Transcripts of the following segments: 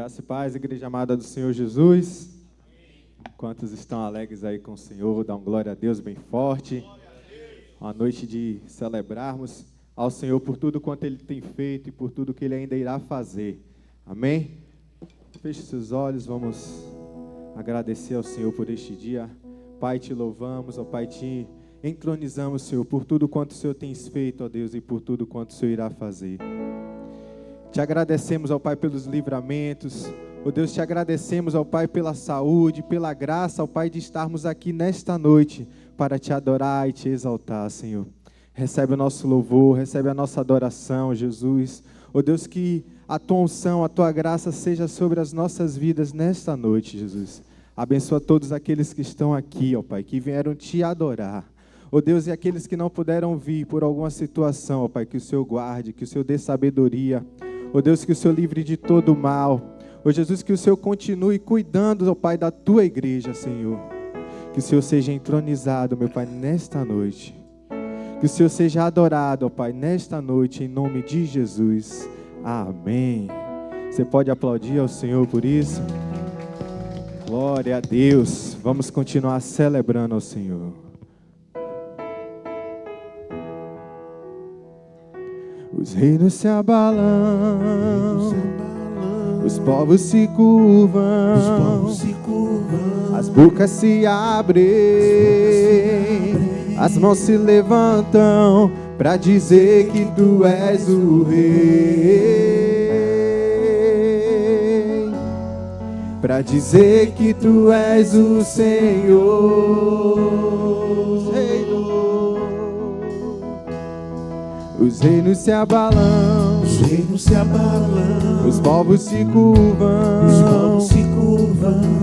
Graça e paz, igreja amada do Senhor Jesus. Quantos estão alegres aí com o Senhor, dá glória a Deus bem forte. Uma noite de celebrarmos ao Senhor por tudo quanto Ele tem feito e por tudo que Ele ainda irá fazer. Amém? Feche seus olhos, vamos agradecer ao Senhor por este dia. Pai, te louvamos, ó Pai, te entronizamos, Senhor, por tudo quanto o Senhor tem feito, ó Deus, e por tudo quanto o Senhor irá fazer. Te agradecemos, ó Pai, pelos livramentos. Ó Deus, te agradecemos, ó Pai, pela saúde, pela graça, ó Pai, de estarmos aqui nesta noite para te adorar e te exaltar, Senhor. Recebe o nosso louvor, recebe a nossa adoração, Jesus. Ó Deus, que a tua unção, a tua graça seja sobre as nossas vidas nesta noite, Jesus. Abençoa todos aqueles que estão aqui, ó Pai, que vieram te adorar. Ó Deus, e aqueles que não puderam vir por alguma situação, ó Pai, que o Senhor guarde, que o Senhor dê sabedoria. Ó Deus, que o Senhor livre de todo o mal. Ó Jesus, que o Senhor continue cuidando, ó Pai, da tua igreja, Senhor. Que o Senhor seja entronizado, meu Pai, nesta noite. Que o Senhor seja adorado, ó Pai, nesta noite, em nome de Jesus. Amém. Você pode aplaudir ao Senhor por isso? Glória a Deus. Vamos continuar celebrando ao Senhor. Os reinos se abalam, os povos se curvam, as bocas se abrem, as mãos se levantam para dizer que tu és o rei, para dizer que tu és o Senhor. Os reinos se abalam, os povos se curvam,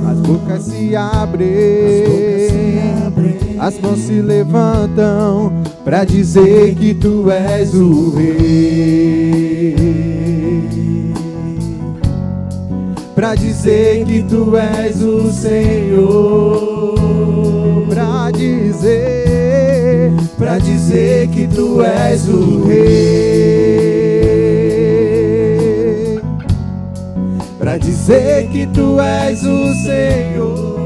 as bocas se abrem, as mãos se levantam para dizer que tu és o rei, para dizer que tu és o Senhor, para dizer que tu és o rei, para dizer que tu és o Senhor.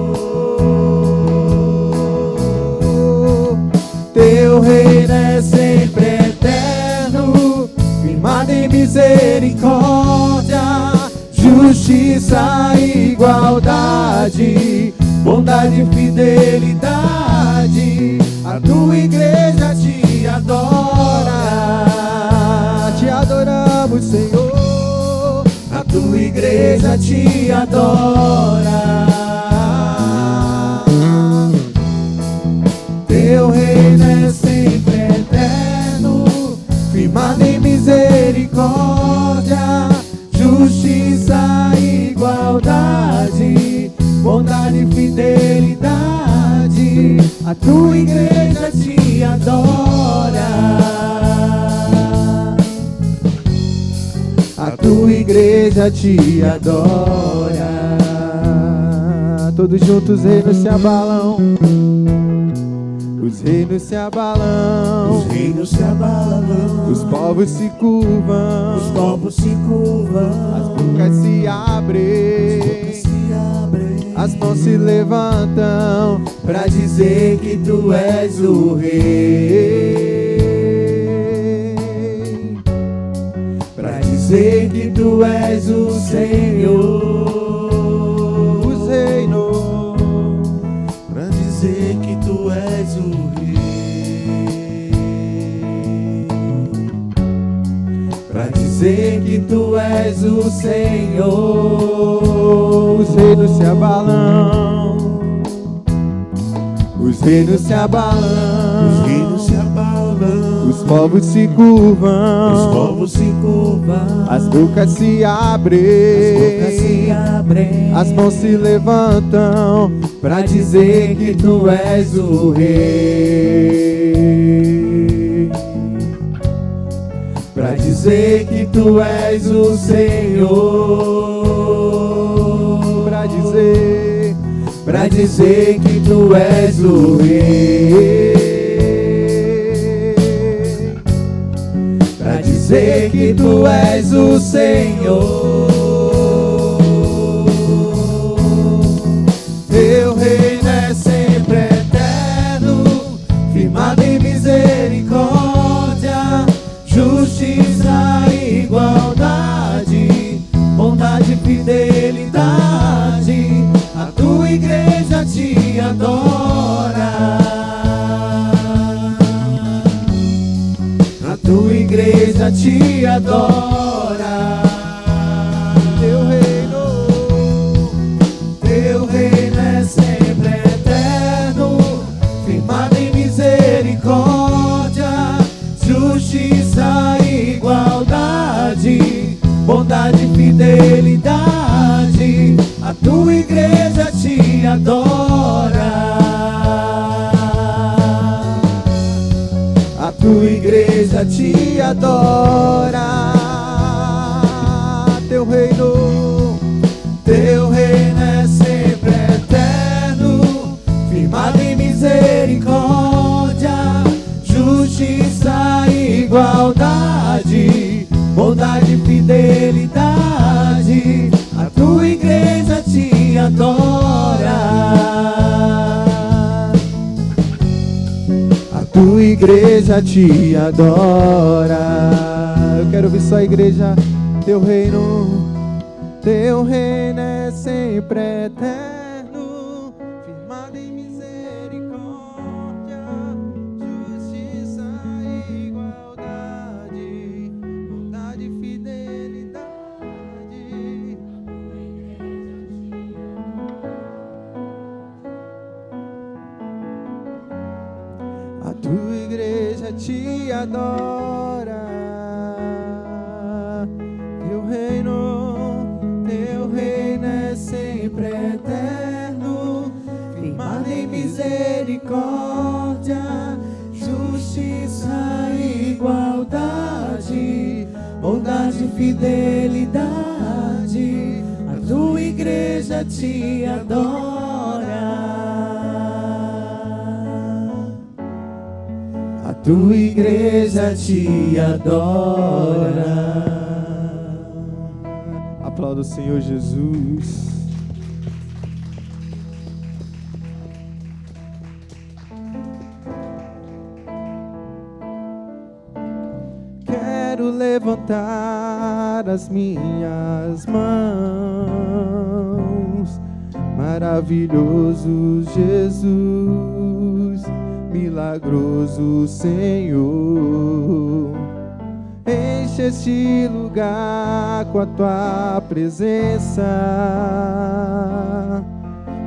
Teu reino é sempre eterno, firmado em misericórdia, justiça e igualdade, bondade e fidelidade. A tua igreja te adora, te adoramos, Senhor. A tua igreja te adora. Teu reino é sempre eterno, firmado em misericórdia, justiça e igualdade, bondade e fidelidade. A tua igreja te adora. A tua igreja te adora. Todos juntos, os reinos se abalam. Os reinos se abalam. Os reinos se abalam. Os povos se curvam. Os povos se curvam. As bocas se abrem. As mãos se levantam para dizer que tu és o rei, para dizer que tu és o Senhor. Os reinos, para dizer que tu és o rei, para dizer que tu és o Senhor. Os reinos se abalam, os reinos se abalam, os reinos se abalam, os povos se curvam, os povos se curvam, as bocas se abrem, as mãos se levantam para dizer que tu és o rei, para dizer que tu és o Senhor. Pra dizer que tu és o rei, pra dizer que tu és o Senhor. adora. Teu reino é sempre eterno, firmado em misericórdia, justiça e igualdade, bondade e fidelidade. A tua igreja te adora. A tua igreja te adora. Teu reino é sempre eterno, firmado em misericórdia, justiça e igualdade, bondade e fidelidade. A tua igreja te adora. A tua igreja te adora. Eu quero ouvir só a igreja. Teu reino é sempre eterno, firmado em misericórdia, justiça e igualdade, bondade e fidelidade. A tua igreja te adora. Teu reino é sempre eterno, firmado em misericórdia, justiça e igualdade, bondade e fidelidade. A tua igreja te adora. A tua igreja te adora. Aplauda o Senhor Jesus. Quero levantar as minhas mãos. Maravilhoso Jesus, milagroso Senhor. Enche este lugar com a tua presença.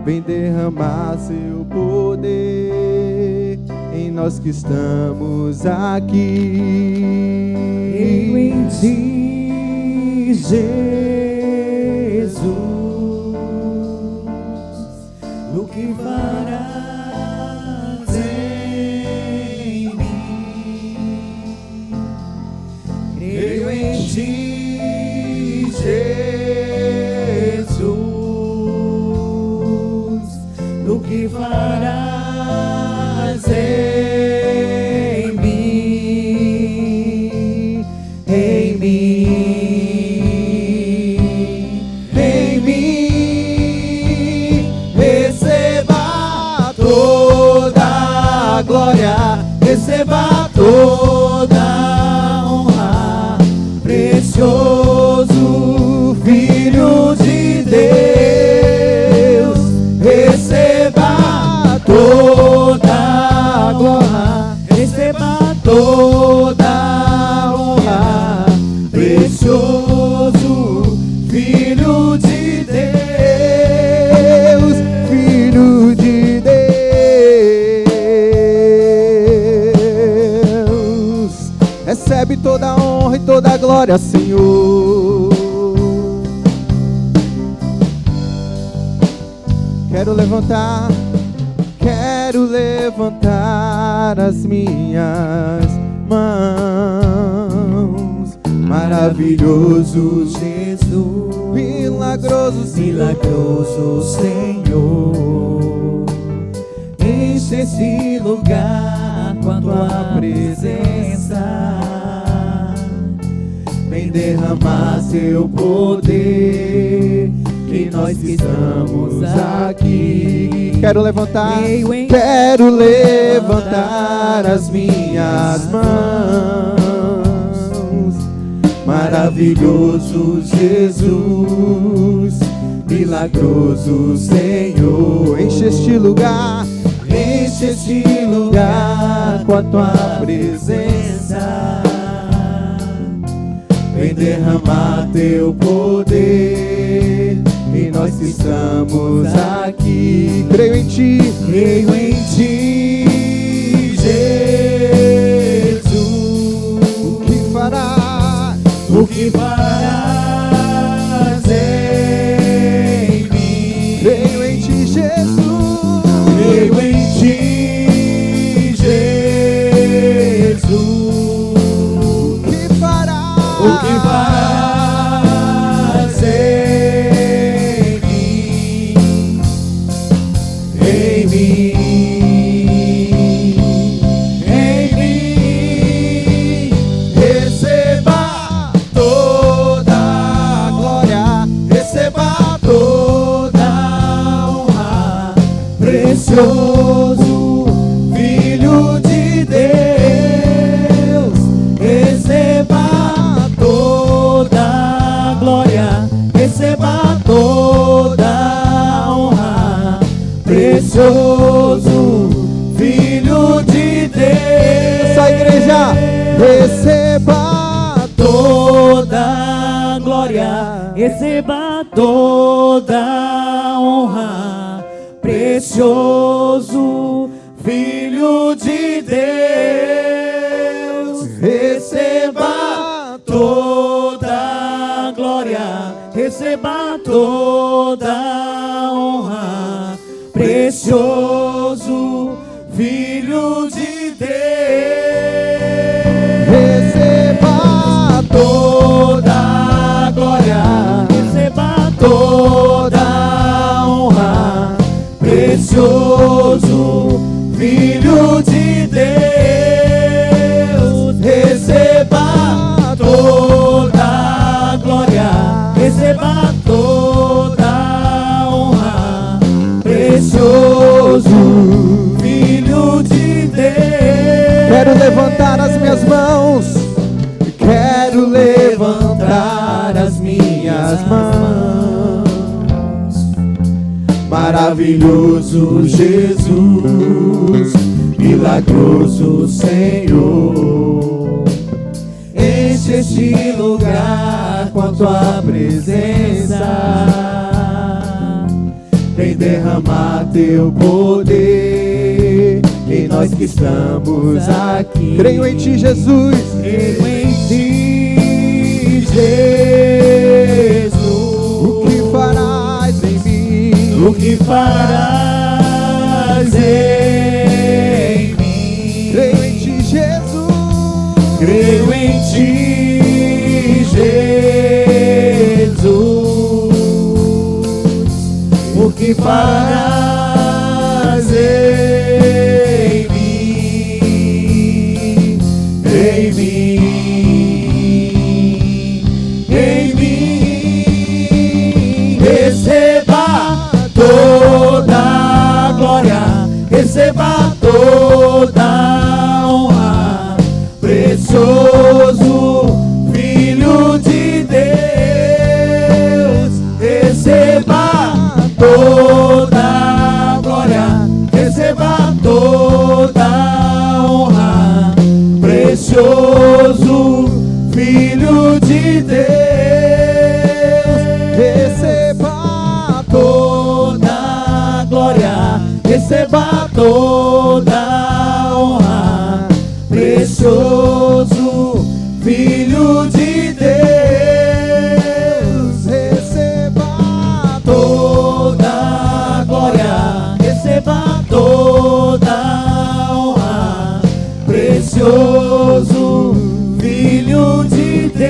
Vem derramar seu poder em nós que estamos aqui. Eu em ti, Jesus, o que farás em mim? Creio em ti, Jesus, o que farás em mim, em mim, em mim. Receba toda a glória, receba toda a honra, precioso Filho de Deus. Receba toda a glória, receba toda a honra, precioso Filho de Deus, Filho de Deus. Recebe toda a honra e toda a glória, Senhor. Quero levantar as minhas mãos. Maravilhoso Jesus, milagroso Senhor. Enche esse lugar com a tua presença. Vem derramar seu poder em nós que estamos aqui. Quero levantar as minhas mãos. Maravilhoso Jesus, milagroso Senhor. Enche este lugar com a tua presença. vem derramar teu poder em nós que estamos aqui. Creio em ti, Jesus. O que farás? O que farás em mim? Creio em ti, Jesus. Creio em ti, Jesus. O que farás? O que farás em mim? Em mim. Precioso Filho de Deus, receba toda a glória, receba toda a honra. Precioso Filho de Deus, essa igreja, receba toda a glória, receba toda a honra. Precioso Filho de Deus, receba toda a glória, receba toda a honra. Precioso Filho de Deus, receba toda a glória, receba toda a honra. Precioso Filho de Deus, receba toda a glória, receba toda a honra. Precioso Filho de Deus. Quero levantar as minhas mãos, quero levantar as minhas mãos. Maravilhoso Jesus, milagroso Senhor, enche este lugar com a tua presença, vem derramar teu poder em nós que estamos aqui. Creio em ti, Jesus. Creio em ti, Jesus. O que farás em mim? O que farás em mim? Creio em ti, Jesus. Creio em ti, Jesus. O que farás em mim? Em mim, em mim. Receba toda a glória, receba toda a honra. Precioso Filho de Deus, receba toda a glória, receba toda a honra. Precioso Filho de Deus, receba toda a glória, receba toda a honra. Precioso Filho de Deus, receba toda a glória, receba toda a honra. Precioso Filho de Deus.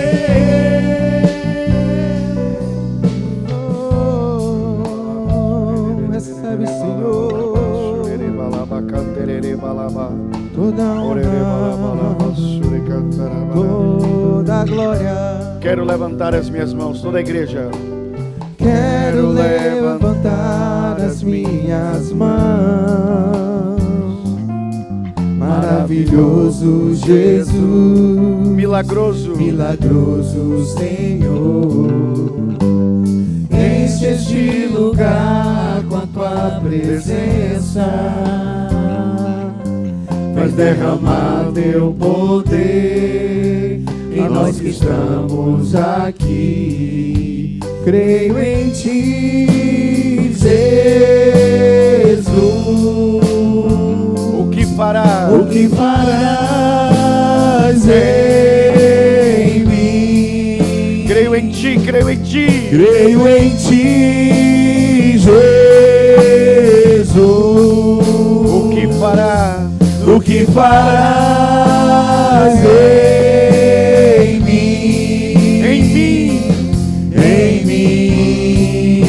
Recebe, Senhor, toda a honra, toda a glória. Quero levantar as minhas mãos, toda a igreja. Quero levantar as minhas mãos. Maravilhoso Jesus, Milagroso, milagroso Senhor, enche este lugar com a tua presença, faz derramar teu poder em nós que estamos aqui. Creio em Ti, Jesus. O que farás? O que farás em mim? Creio em Ti, creio em Ti. Creio em Ti, Jesus. O que farás? O que farás em mim? Em mim. Em mim.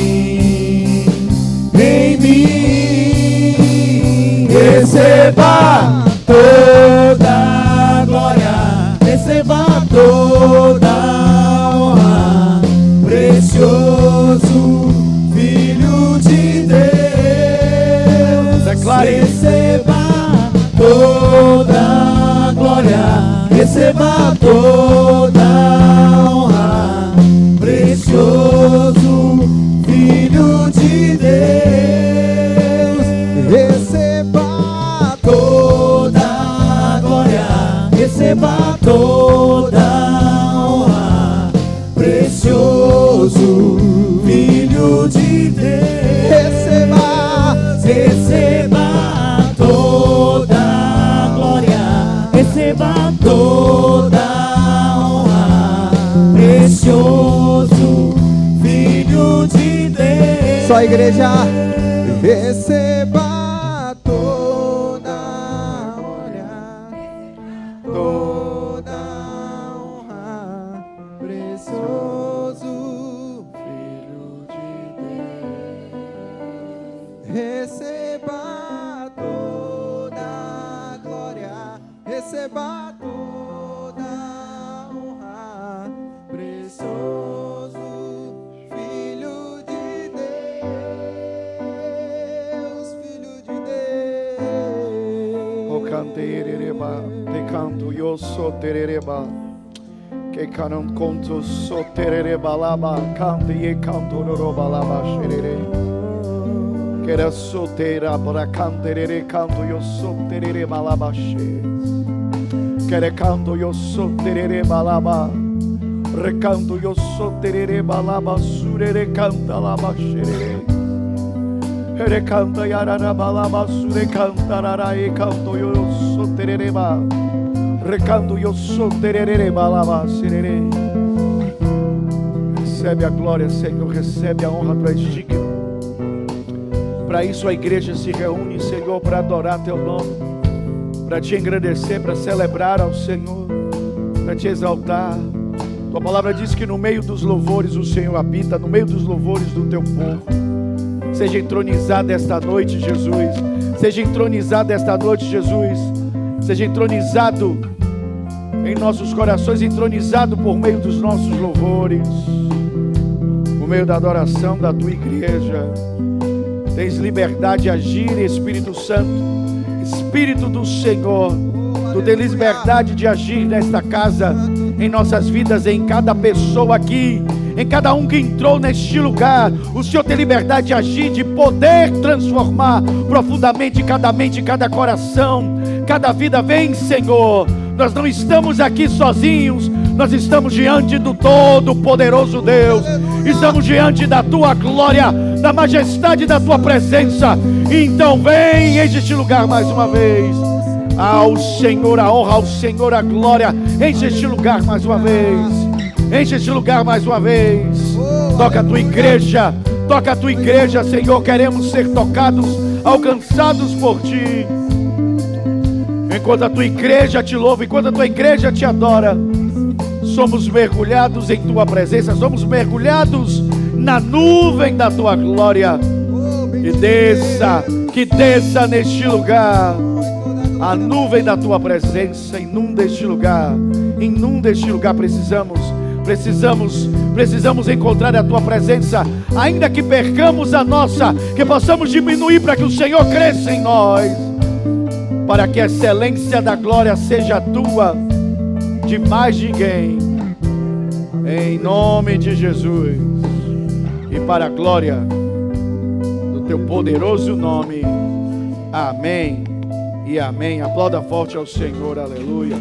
Em mim. Receba toda a glória, receba toda a honra, precioso Filho de Deus. Declare. Receba toda a glória, receba toda a honra, precioso Filho de Deus. Receba toda a glória, receba toda a honra, precioso Filho de Deus. Receba toda a glória, receba toda a honra, precioso Filho de Deus. Só a igreja. Receba toda a glória, toda a honra, precioso Filho de Deus. Receba toda a glória, receba toda a honra, precioso Filho de Deus, Filho de Deus. O canterereba, te canto yo so terereba, que canon conto so terereba laba, cante e canto roba laba xerere. Que era so tera para canterere canto yo so terereba laba xe. Que era canto yo so terereba laba, recanto yo so terereba laba, surere canta laba xerere. Ere canta yarara balaba sure cantarara e canto yo so terereba, recanto yo so tererere balaba serere. Recebe a glória, Senhor, recebe a honra, Tu és digno. Para isso a igreja se reúne, Senhor, para adorar Teu nome, para Te engrandecer, para celebrar ao Senhor, para Te exaltar. Tua palavra diz que no meio dos louvores o Senhor habita, no meio dos louvores do Teu povo. Seja entronizado esta noite, Jesus. Seja entronizado esta noite, Jesus. Seja entronizado em nossos corações, entronizado por meio dos nossos louvores, por meio da adoração da Tua igreja. Tens liberdade de agir, Espírito Santo, Espírito do Senhor. Tu tens liberdade de agir nesta casa, em nossas vidas, em cada pessoa aqui, em cada um que entrou neste lugar. O Senhor tem liberdade de agir, de poder transformar profundamente cada mente, cada coração, cada vida. Vem, Senhor, nós não estamos aqui sozinhos, nós estamos diante do Todo-Poderoso Deus, estamos diante da Tua glória, da majestade da Tua presença. Então vem, enche este lugar mais uma vez. Ao Senhor a honra, ao Senhor a glória. Enche este lugar mais uma vez. Enche este lugar mais uma vez. Toca a Tua igreja, toca a Tua igreja, Senhor. Queremos ser tocados, alcançados por Ti. Enquanto a Tua igreja Te louva, enquanto a Tua igreja Te adora, somos mergulhados em Tua presença, somos mergulhados na nuvem da Tua glória. Que desça neste lugar a nuvem da Tua presença. Inunda este lugar, inunda este lugar. Precisamos encontrar a Tua presença, ainda que percamos a nossa, que possamos diminuir para que o Senhor cresça em nós, para que a excelência da glória seja Tua, de mais ninguém, em nome de Jesus, e para a glória do Teu poderoso nome. Amém e amém. Aplauda forte ao Senhor, aleluia.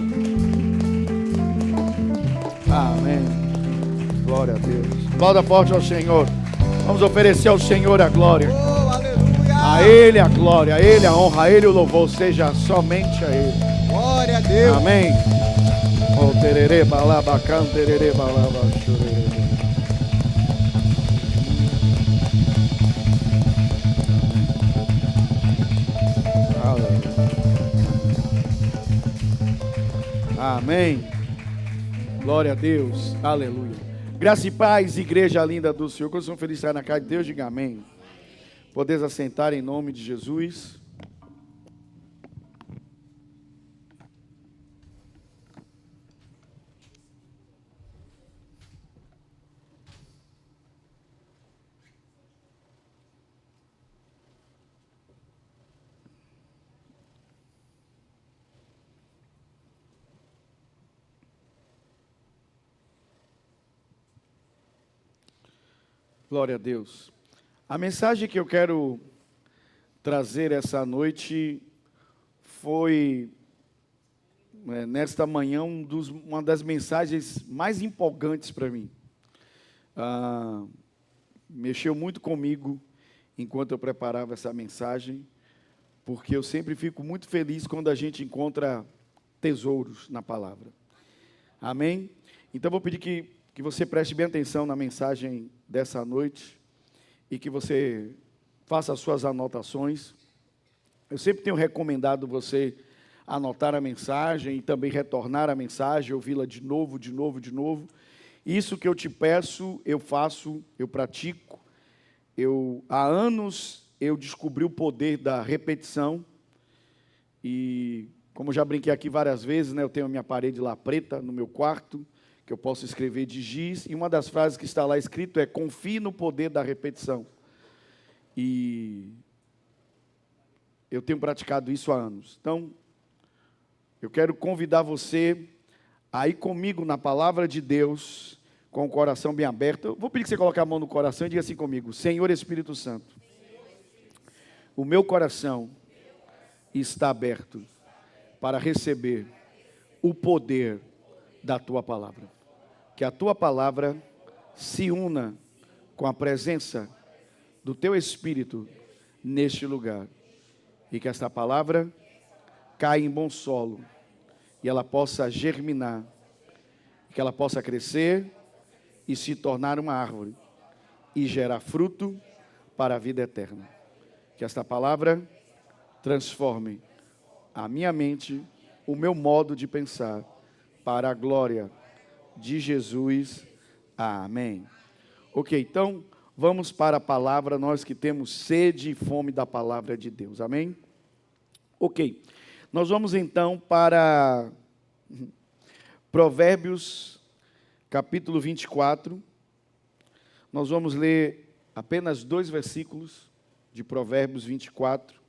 Amém. Glória a Deus. Aplauda forte ao Senhor. Vamos oferecer ao Senhor a glória. Oh, aleluia. A Ele a glória, a Ele a honra, a Ele o louvor, seja somente a Ele. Glória a Deus. Amém. Oh, tererê, balabacan, tererê, balabachurê. Amém. Glória a Deus. Aleluia. Graça e paz, igreja linda do Senhor. Quando são felizes estar na casa de Deus, diga amém. Podeis assentar em nome de Jesus. Glória a Deus. A mensagem que eu quero trazer essa noite foi, nesta manhã, uma das mensagens mais empolgantes para mim. Mexeu muito comigo enquanto eu preparava essa mensagem, porque eu sempre fico muito feliz quando a gente encontra tesouros na palavra. Amém? Então, vou pedir que você preste bem atenção na mensagem dessa noite e que você faça as suas anotações. Eu sempre tenho recomendado você anotar a mensagem e também retornar a mensagem, ouvi-la de novo. Isso que eu te peço, eu faço, eu pratico. Há anos eu descobri o poder da repetição e, como já brinquei aqui várias vezes, eu tenho a minha parede lá preta no meu quarto, que eu posso escrever de giz, e uma das frases que está lá escrito é: confie no poder da repetição. E eu tenho praticado isso há anos. Então, eu quero convidar você a ir comigo na palavra de Deus, com o coração bem aberto. Eu vou pedir que você coloque a mão no coração e diga assim comigo: Senhor Espírito Santo, o meu coração está aberto para receber o poder da Tua palavra. Que a Tua palavra se una com a presença do Teu Espírito neste lugar. E que esta palavra caia em bom solo e ela possa germinar, que ela possa crescer e se tornar uma árvore e gerar fruto para a vida eterna. Que esta palavra transforme a minha mente, o meu modo de pensar, para a glória de Jesus. Amém. Ok, então vamos para a palavra, nós que temos sede e fome da palavra de Deus. Amém? Ok, nós vamos então para Provérbios, capítulo 24. Nós vamos ler apenas 2 versículos de Provérbios 24,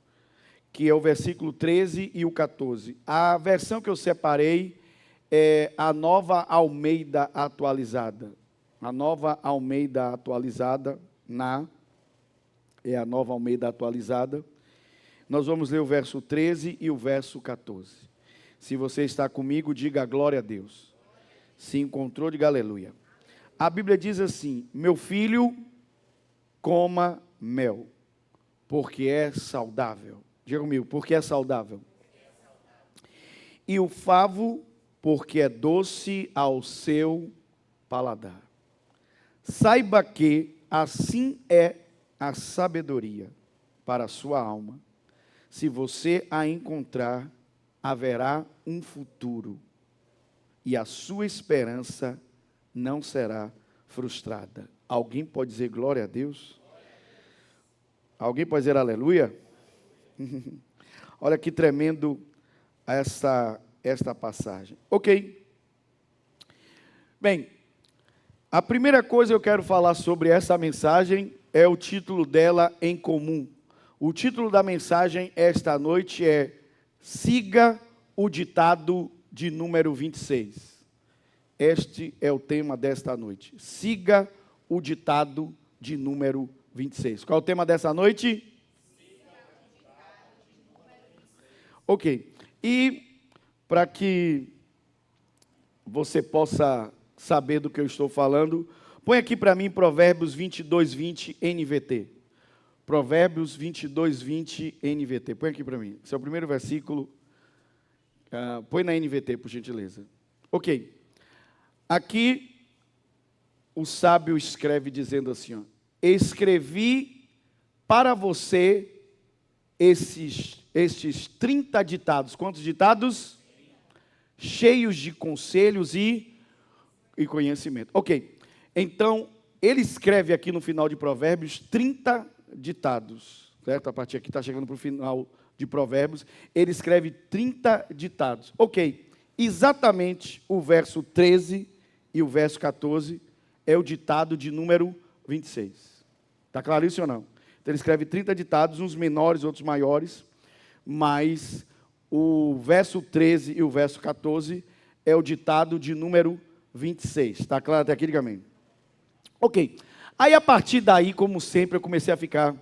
que é o versículo 13 e o 14. A versão que eu separei é a Nova Almeida Atualizada. A Nova Almeida Atualizada, é a Nova Almeida Atualizada. Nós vamos ler o verso 13 e o verso 14. Se você está comigo, diga glória a Deus. Se encontrou, diga aleluia. A Bíblia diz assim: meu filho, coma mel, porque é saudável. Diga comigo, porque é saudável. E o favo, porque é doce ao seu paladar. Saiba que assim é a sabedoria para a sua alma. Se você a encontrar, haverá um futuro, e a sua esperança não será frustrada. Alguém pode dizer glória a Deus? Alguém pode dizer aleluia? Olha que tremendo esta passagem. Ok. Bem, a primeira coisa que eu quero falar sobre essa mensagem é o título dela em comum. O título da mensagem esta noite é: siga o ditado de número 26. Este é o tema desta noite. Siga o ditado de número 26. Qual é o tema dessa noite? Ok. E para que você possa saber do que eu estou falando, põe aqui para mim Provérbios 22:20 NVT. Provérbios 22:20 NVT. Põe aqui para mim. Esse é o primeiro versículo. Põe na NVT, por gentileza. Ok. Aqui, o sábio escreve dizendo assim, ó, escrevi para você estes 30 ditados. Quantos ditados? Cheios de conselhos e conhecimento. Ok. Então, ele escreve aqui no final de Provérbios 30 ditados. Certo? A partir aqui está chegando para o final de Provérbios. Ele escreve 30 ditados. Ok. Exatamente o verso 13 e o verso 14 é o ditado de número 26. Está claro isso ou não? Então ele escreve 30 ditados, uns menores, outros maiores, mas o verso 13 e o verso 14 é o ditado de número 26. Está claro até aqui, diga amém. Ok. Aí a partir daí, como sempre, eu comecei a ficar,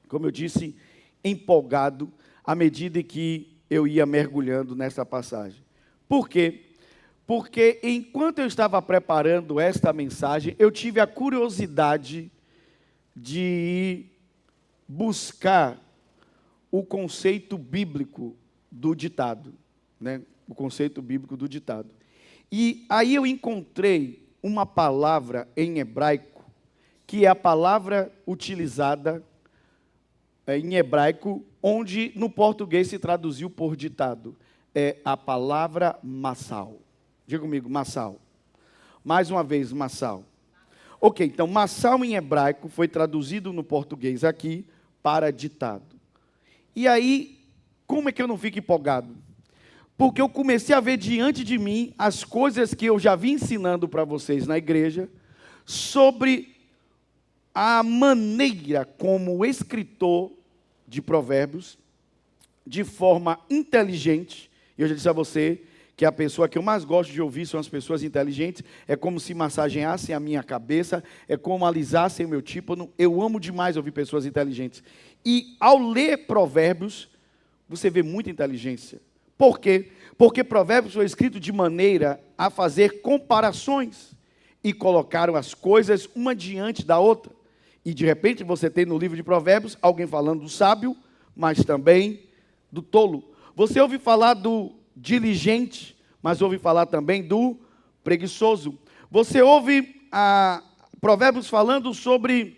como eu disse, empolgado à medida que eu ia mergulhando nessa passagem. Por quê? Porque enquanto eu estava preparando esta mensagem, eu tive a curiosidade de buscar o conceito bíblico do ditado, né? O conceito bíblico do ditado. E aí eu encontrei uma palavra em hebraico, que é a palavra utilizada em hebraico, onde no português se traduziu por ditado. É a palavra massal. Diga comigo, massal. Mais uma vez, massal. Ok, então, massal em hebraico foi traduzido no português aqui para ditado. E aí, como é que eu não fico empolgado? Porque eu comecei a ver diante de mim as coisas que eu já vim ensinando para vocês na igreja sobre a maneira como o escritor de Provérbios, de forma inteligente, e eu já disse a você que a pessoa que eu mais gosto de ouvir são as pessoas inteligentes, é como se massageassem a minha cabeça, é como alisassem o meu tímpano. Eu amo demais ouvir pessoas inteligentes. E ao ler Provérbios, você vê muita inteligência. Por quê? Porque Provérbios foi escrito de maneira a fazer comparações e colocaram as coisas uma diante da outra. E de repente você tem no livro de Provérbios alguém falando do sábio, mas também do tolo. Você ouve falar do diligente, mas ouve falar também do preguiçoso. Você ouve Provérbios falando sobre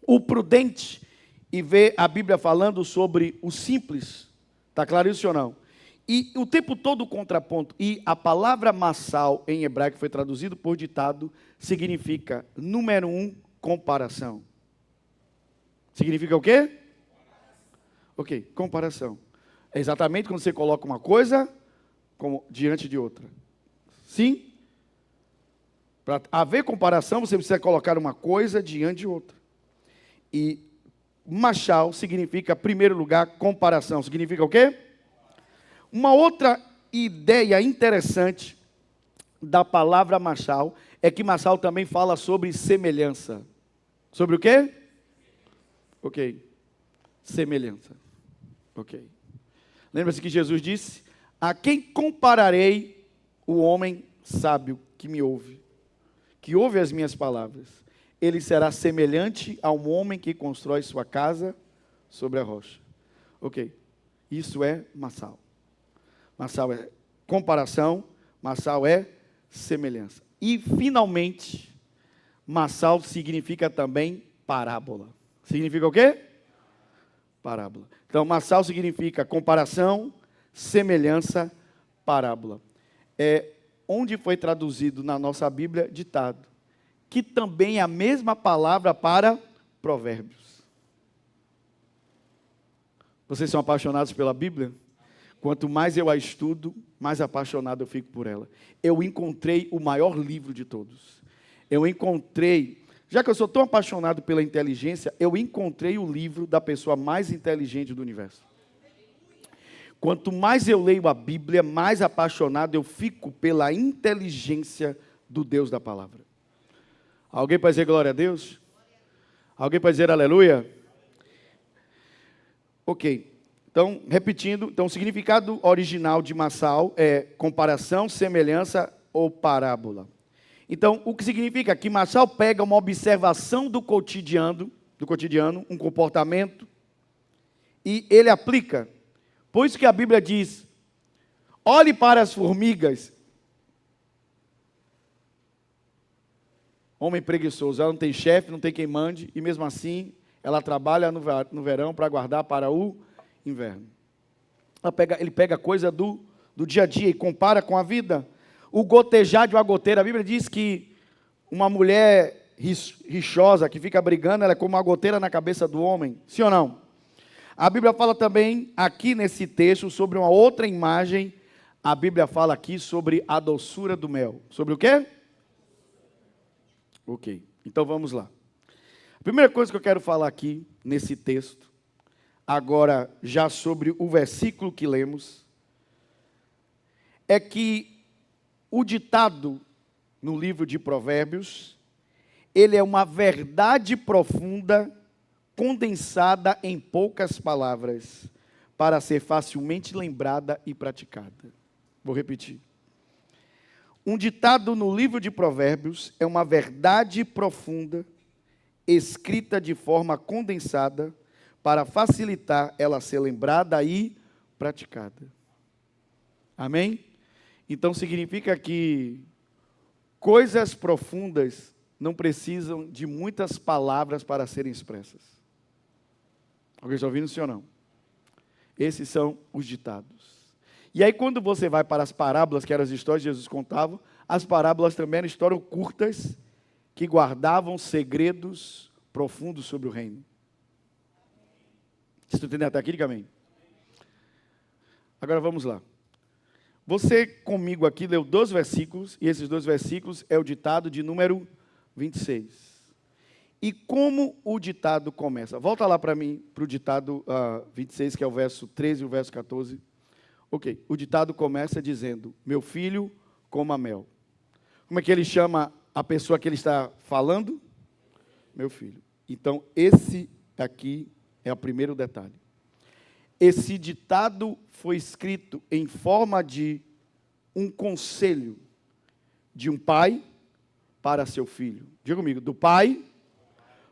o prudente e vê a Bíblia falando sobre o simples. Está claro isso ou não? E o tempo todo o contraponto. E a palavra massal em hebraico foi traduzido por ditado, significa, número 1, comparação. Significa o quê? Ok, comparação. É exatamente quando você coloca uma coisa diante de outra. Sim? Para haver comparação, você precisa colocar uma coisa diante de outra. E machal significa, em primeiro lugar, comparação. Significa o quê? Uma outra ideia interessante da palavra machal é que machal também fala sobre semelhança. Sobre o quê? Ok. Semelhança. Ok. Lembra-se que Jesus disse: a quem compararei o homem sábio que me ouve, que ouve as minhas palavras? Ele será semelhante a um homem que constrói sua casa sobre a rocha. Ok. Isso é massal. Massal é comparação, massal é semelhança. E, finalmente, massal significa também parábola. Significa o quê? Parábola. Então, massal significa comparação, semelhança, parábola. É onde foi traduzido na nossa Bíblia ditado, que também é a mesma palavra para provérbios. Vocês são apaixonados pela Bíblia? Quanto mais eu a estudo, mais apaixonado eu fico por ela. Eu encontrei o maior livro de todos. Já que eu sou tão apaixonado pela inteligência, eu encontrei o livro da pessoa mais inteligente do universo. Quanto mais eu leio a Bíblia, mais apaixonado eu fico pela inteligência do Deus da palavra. Alguém pode dizer glória a Deus? Alguém pode dizer aleluia? Ok. Então, repetindo, o significado original de massal é comparação, semelhança ou parábola. Então, o que significa que Marçal pega uma observação do cotidiano, um comportamento, e ele aplica. Por isso que a Bíblia diz, olhe para as formigas. Homem preguiçoso, ela não tem chefe, não tem quem mande, e mesmo assim, ela trabalha no verão para guardar para o inverno. Ele pega coisa do dia a dia e compara com a vida. O gotejar de uma goteira, a Bíblia diz que uma mulher rixosa, que fica brigando, ela é como uma goteira na cabeça do homem, sim ou não? A Bíblia fala também, aqui nesse texto, sobre uma outra imagem. A Bíblia fala aqui sobre a doçura do mel. Sobre o quê? Ok, então vamos lá. A primeira coisa que eu quero falar aqui, nesse texto, agora já sobre o versículo que lemos, é que o ditado no livro de Provérbios, ele é uma verdade profunda, condensada em poucas palavras, para ser facilmente lembrada e praticada. Vou repetir. Um ditado no livro de Provérbios é uma verdade profunda, escrita de forma condensada, para facilitar ela ser lembrada e praticada. Amém? Então significa que coisas profundas não precisam de muitas palavras para serem expressas. Alguém está ouvindo, sim ou não? Esses são os ditados. E aí quando você vai para as parábolas, que eram as histórias que Jesus contava, as parábolas também eram histórias curtas, que guardavam segredos profundos sobre o reino. Vocês estão entendendo até aqui? Diga amém. Agora vamos lá. Você comigo aqui leu 2 versículos, e esses 2 versículos é o ditado de número 26. E como o ditado começa? Volta lá para mim, para o ditado 26, que é o verso 13 e o verso 14. Ok, o ditado começa dizendo, meu filho, coma mel. Como é que ele chama a pessoa que ele está falando? Meu filho. Então, esse aqui é o primeiro detalhe. Esse ditado foi escrito em forma de um conselho de um pai para seu filho. Diga comigo, do pai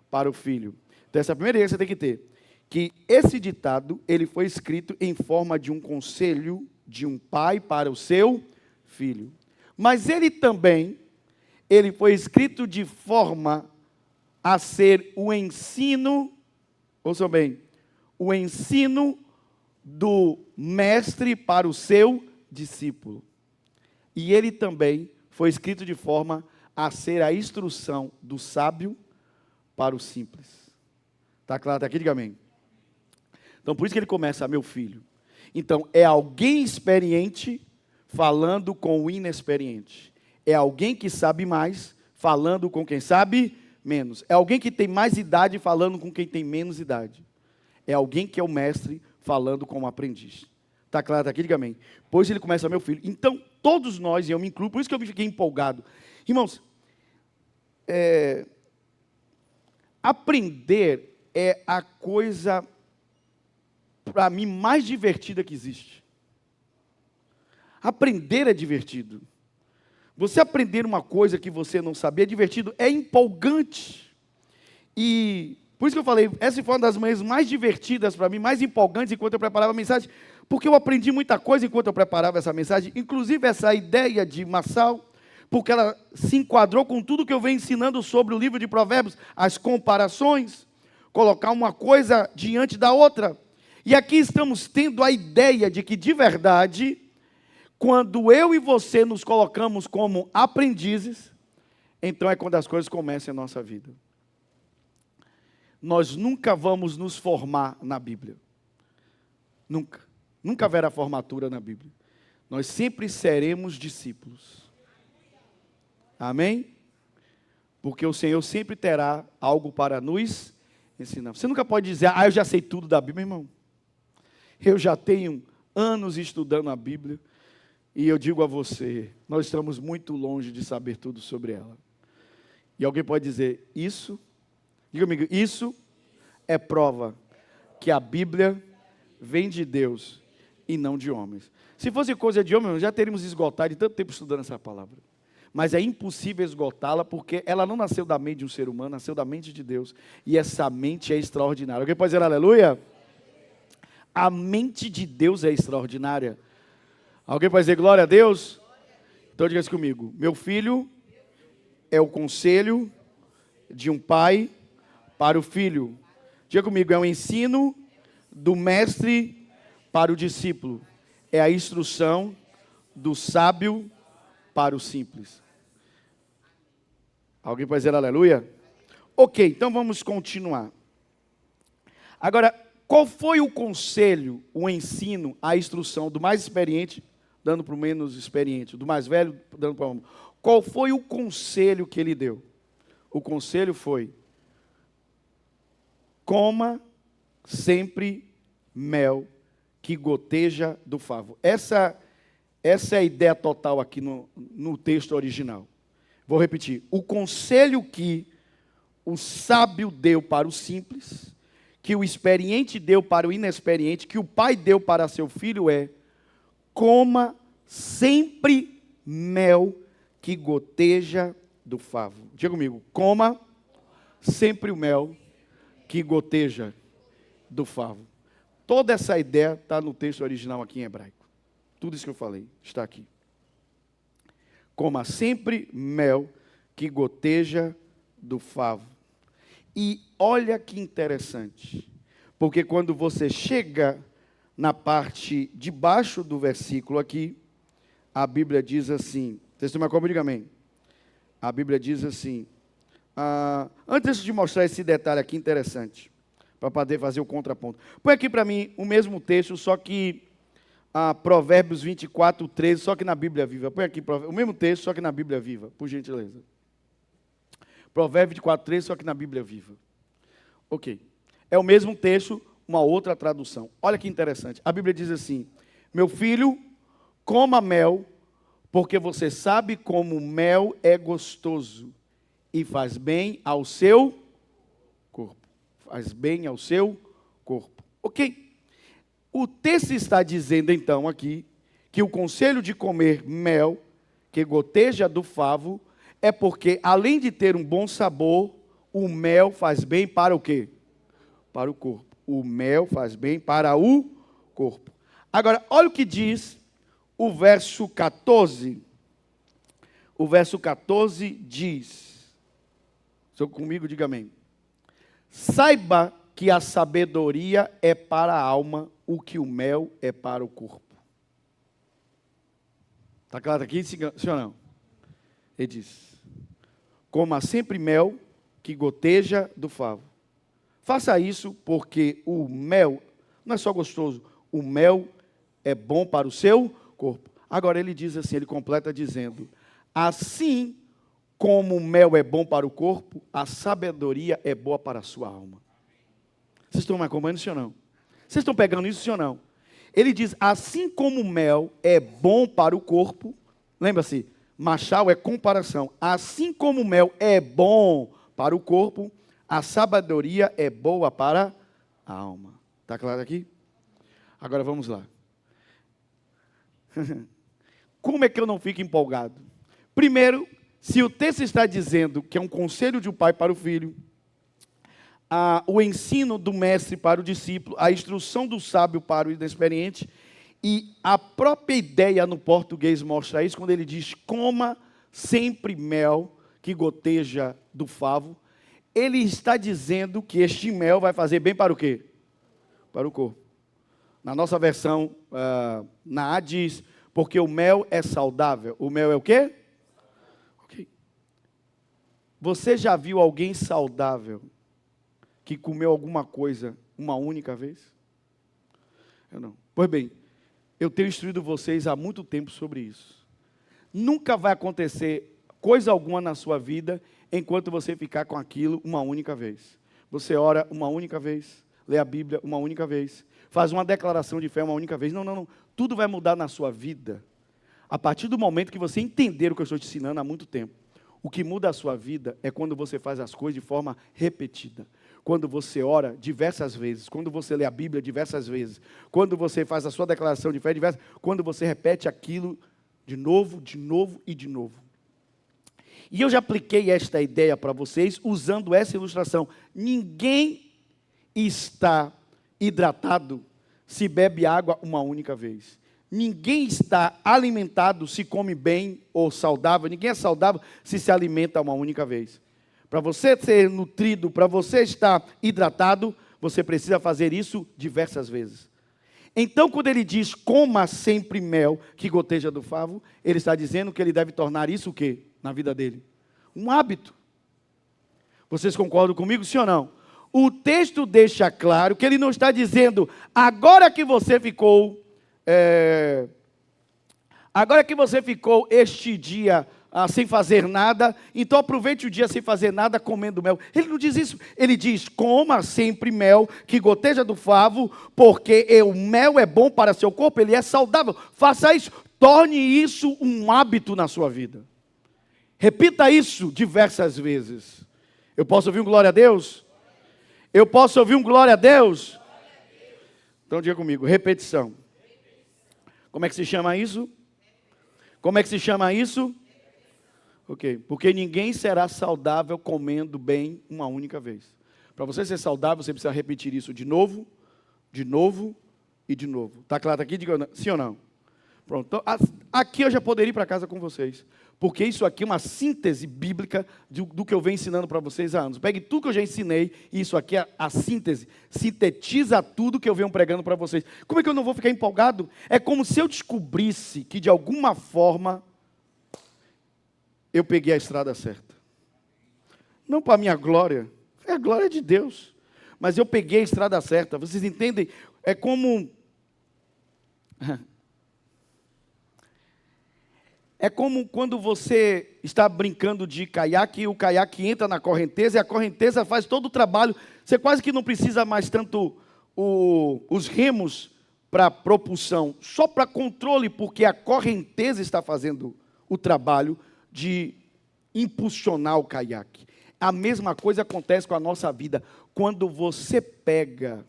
para o filho. Então, essa é a primeira ideia que você tem que ter. Que esse ditado, ele foi escrito em forma de um conselho de um pai para o seu filho. Mas ele também, ele foi escrito de forma a ser o ensino, ouçam bem, o ensino do mestre para o seu discípulo. E ele também foi escrito de forma a ser a instrução do sábio para o simples. Está claro? Está aqui? Diga amém. Então, por isso que ele começa, meu filho. Então, é alguém experiente falando com o inexperiente. É alguém que sabe mais falando com quem sabe menos. É alguém que tem mais idade falando com quem tem menos idade. É alguém que é o mestre falando com o aprendiz. Está claro? Está aqui? Diga amém. Pois ele começa, meu filho. Então, todos nós, e eu me incluo, por isso que eu fiquei empolgado. Irmãos, aprender é a coisa, para mim, mais divertida que existe. Aprender é divertido. Você aprender uma coisa que você não sabia é divertido, é empolgante. E por isso que eu falei, essa foi uma das manhãs mais divertidas para mim, mais empolgantes enquanto eu preparava a mensagem, porque eu aprendi muita coisa enquanto eu preparava essa mensagem, inclusive essa ideia de Marçal, porque ela se enquadrou com tudo que eu venho ensinando sobre o livro de Provérbios, as comparações, colocar uma coisa diante da outra. E aqui estamos tendo a ideia de que, de verdade, quando eu e você nos colocamos como aprendizes, então é quando as coisas começam em nossa vida. Nós nunca vamos nos formar na Bíblia. Nunca. Nunca haverá formatura na Bíblia. Nós sempre seremos discípulos. Amém? Porque o Senhor sempre terá algo para nos ensinar. Você nunca pode dizer, eu já sei tudo da Bíblia, irmão. Eu já tenho anos estudando a Bíblia. E eu digo a você, nós estamos muito longe de saber tudo sobre ela. E alguém pode dizer, isso, diga comigo, isso é prova que a Bíblia vem de Deus e não de homens. Se fosse coisa de homem, já teríamos esgotado de tanto tempo estudando essa palavra. mas é impossível esgotá-la, porque ela não nasceu da mente de um ser humano, nasceu da mente de Deus, e essa mente é extraordinária. Alguém pode dizer aleluia? A mente de Deus é extraordinária. Alguém pode dizer glória a Deus? Então diga isso comigo. Meu filho é o conselho de um pai para o filho. Diga comigo, é o ensino do mestre para o discípulo. É a instrução do sábio para o simples. Alguém pode dizer aleluia? Ok, então vamos continuar. Agora, qual foi o conselho, o ensino, a instrução do mais experiente, dando para o menos experiente, do mais velho, dando para o homem? Qual foi o conselho que ele deu? O conselho foi: coma sempre mel que goteja do favo. Essa é a ideia total aqui no texto original. Vou repetir. O conselho que o sábio deu para o simples, que o experiente deu para o inexperiente, que o pai deu para seu filho é: coma sempre mel que goteja do favo. Diga comigo, coma sempre o mel que goteja do favo. Toda essa ideia está no texto original aqui em hebraico. Tudo isso que eu falei está aqui. Coma sempre mel que goteja do favo. E olha que interessante, porque quando você chega na parte de baixo do versículo aqui, a Bíblia diz assim, vocês estão comigo, diga amém. A Bíblia diz assim, antes de mostrar esse detalhe aqui interessante, para poder fazer o contraponto, põe aqui para mim o mesmo texto, só que Provérbios 24, 13, só que na Bíblia Viva. Põe aqui o mesmo texto, só que na Bíblia Viva, por gentileza. Provérbios 24, 13, só que na Bíblia Viva. Ok. É o mesmo texto, uma outra tradução. Olha que interessante. A Bíblia diz assim: meu filho, coma mel, porque você sabe como mel é gostoso e faz bem ao seu corpo. Faz bem ao seu corpo. Ok. O texto está dizendo então aqui que o conselho de comer mel, que goteja do favo, é porque, além de ter um bom sabor, o mel faz bem para o quê? Para o corpo. O mel faz bem para o corpo. Agora, olha o que diz o verso 14. O verso 14 diz, estou comigo, diga amém. Saiba que a sabedoria é para a alma, o que o mel é para o corpo. Está claro aqui, sim ou não? Ele diz: coma sempre mel que goteja do favo. Faça isso porque o mel não é só gostoso, o mel é bom para o seu corpo. Agora ele diz assim, ele completa dizendo: assim como o mel é bom para o corpo, a sabedoria é boa para a sua alma. Vocês estão me acompanhando, sim ou não? Vocês estão pegando isso, sim ou não? Ele diz, assim como o mel é bom para o corpo, lembra-se, machal é comparação. Assim como o mel é bom para o corpo, a sabedoria é boa para a alma. Está claro aqui? Agora vamos lá. Como é que eu não fico empolgado? Primeiro, se o texto está dizendo que é um conselho de um pai para o filho, o ensino do mestre para o discípulo, a instrução do sábio para o inexperiente, e a própria ideia no português mostra isso, quando ele diz, coma sempre mel que goteja do favo, ele está dizendo que este mel vai fazer bem para o quê? Para o corpo. Na nossa versão, na A diz, porque o mel é saudável. O mel é o quê? Ok. Você já viu alguém saudável que comeu alguma coisa uma única vez? Eu não. Pois bem, eu tenho instruído vocês há muito tempo sobre isso. Nunca vai acontecer coisa alguma na sua vida enquanto você ficar com aquilo uma única vez. Você ora uma única vez, lê a Bíblia uma única vez, faz uma declaração de fé uma única vez. Não, não, não. Tudo vai mudar na sua vida a partir do momento que você entender o que eu estou te ensinando há muito tempo. O que muda a sua vida é quando você faz as coisas de forma repetida. Quando você ora diversas vezes, quando você lê a Bíblia diversas vezes, quando você faz a sua declaração de fé diversas, quando você repete aquilo de novo e de novo. E eu já apliquei esta ideia para vocês usando essa ilustração. Ninguém está hidratado se bebe água uma única vez. Ninguém está alimentado se come bem ou saudável. Ninguém é saudável se se alimenta uma única vez. Para você ser nutrido, para você estar hidratado, você precisa fazer isso diversas vezes. Então, quando ele diz, coma sempre mel que goteja do favo, ele está dizendo que ele deve tornar isso o quê? Na vida dele? Um hábito. Vocês concordam comigo, sim ou não? O texto deixa claro que ele não está dizendo, agora que você ficou este dia sem fazer nada, então aproveite o dia sem fazer nada comendo mel. Ele não diz isso. Ele diz, coma sempre mel que goteja do favo, porque o mel é bom para seu corpo, ele é saudável. Faça isso, torne isso um hábito na sua vida. Repita isso diversas vezes. Eu posso ouvir um glória a Deus? Eu posso ouvir um glória a Deus? Então diga comigo, repetição. Como é que se chama isso? Como é que se chama isso? Ok, porque ninguém será saudável comendo bem uma única vez. Para você ser saudável, você precisa repetir isso de novo e de novo. Está claro aqui? Diga sim ou não? Pronto, então, aqui eu já poderia ir para casa com vocês. Porque isso aqui é uma síntese bíblica do que eu venho ensinando para vocês há anos. Pegue tudo que eu já ensinei, e isso aqui é a síntese. Sintetiza tudo que eu venho pregando para vocês. Como é que eu não vou ficar empolgado? É como se eu descobrisse que de alguma forma eu peguei a estrada certa. Não para a minha glória, é a glória de Deus. Mas eu peguei a estrada certa. Vocês entendem? É como... É como quando você está brincando de caiaque e o caiaque entra na correnteza e a correnteza faz todo o trabalho. Você quase que não precisa mais tanto os remos para propulsão, só para controle, porque a correnteza está fazendo o trabalho de impulsionar o caiaque. A mesma coisa acontece com a nossa vida. Quando você pega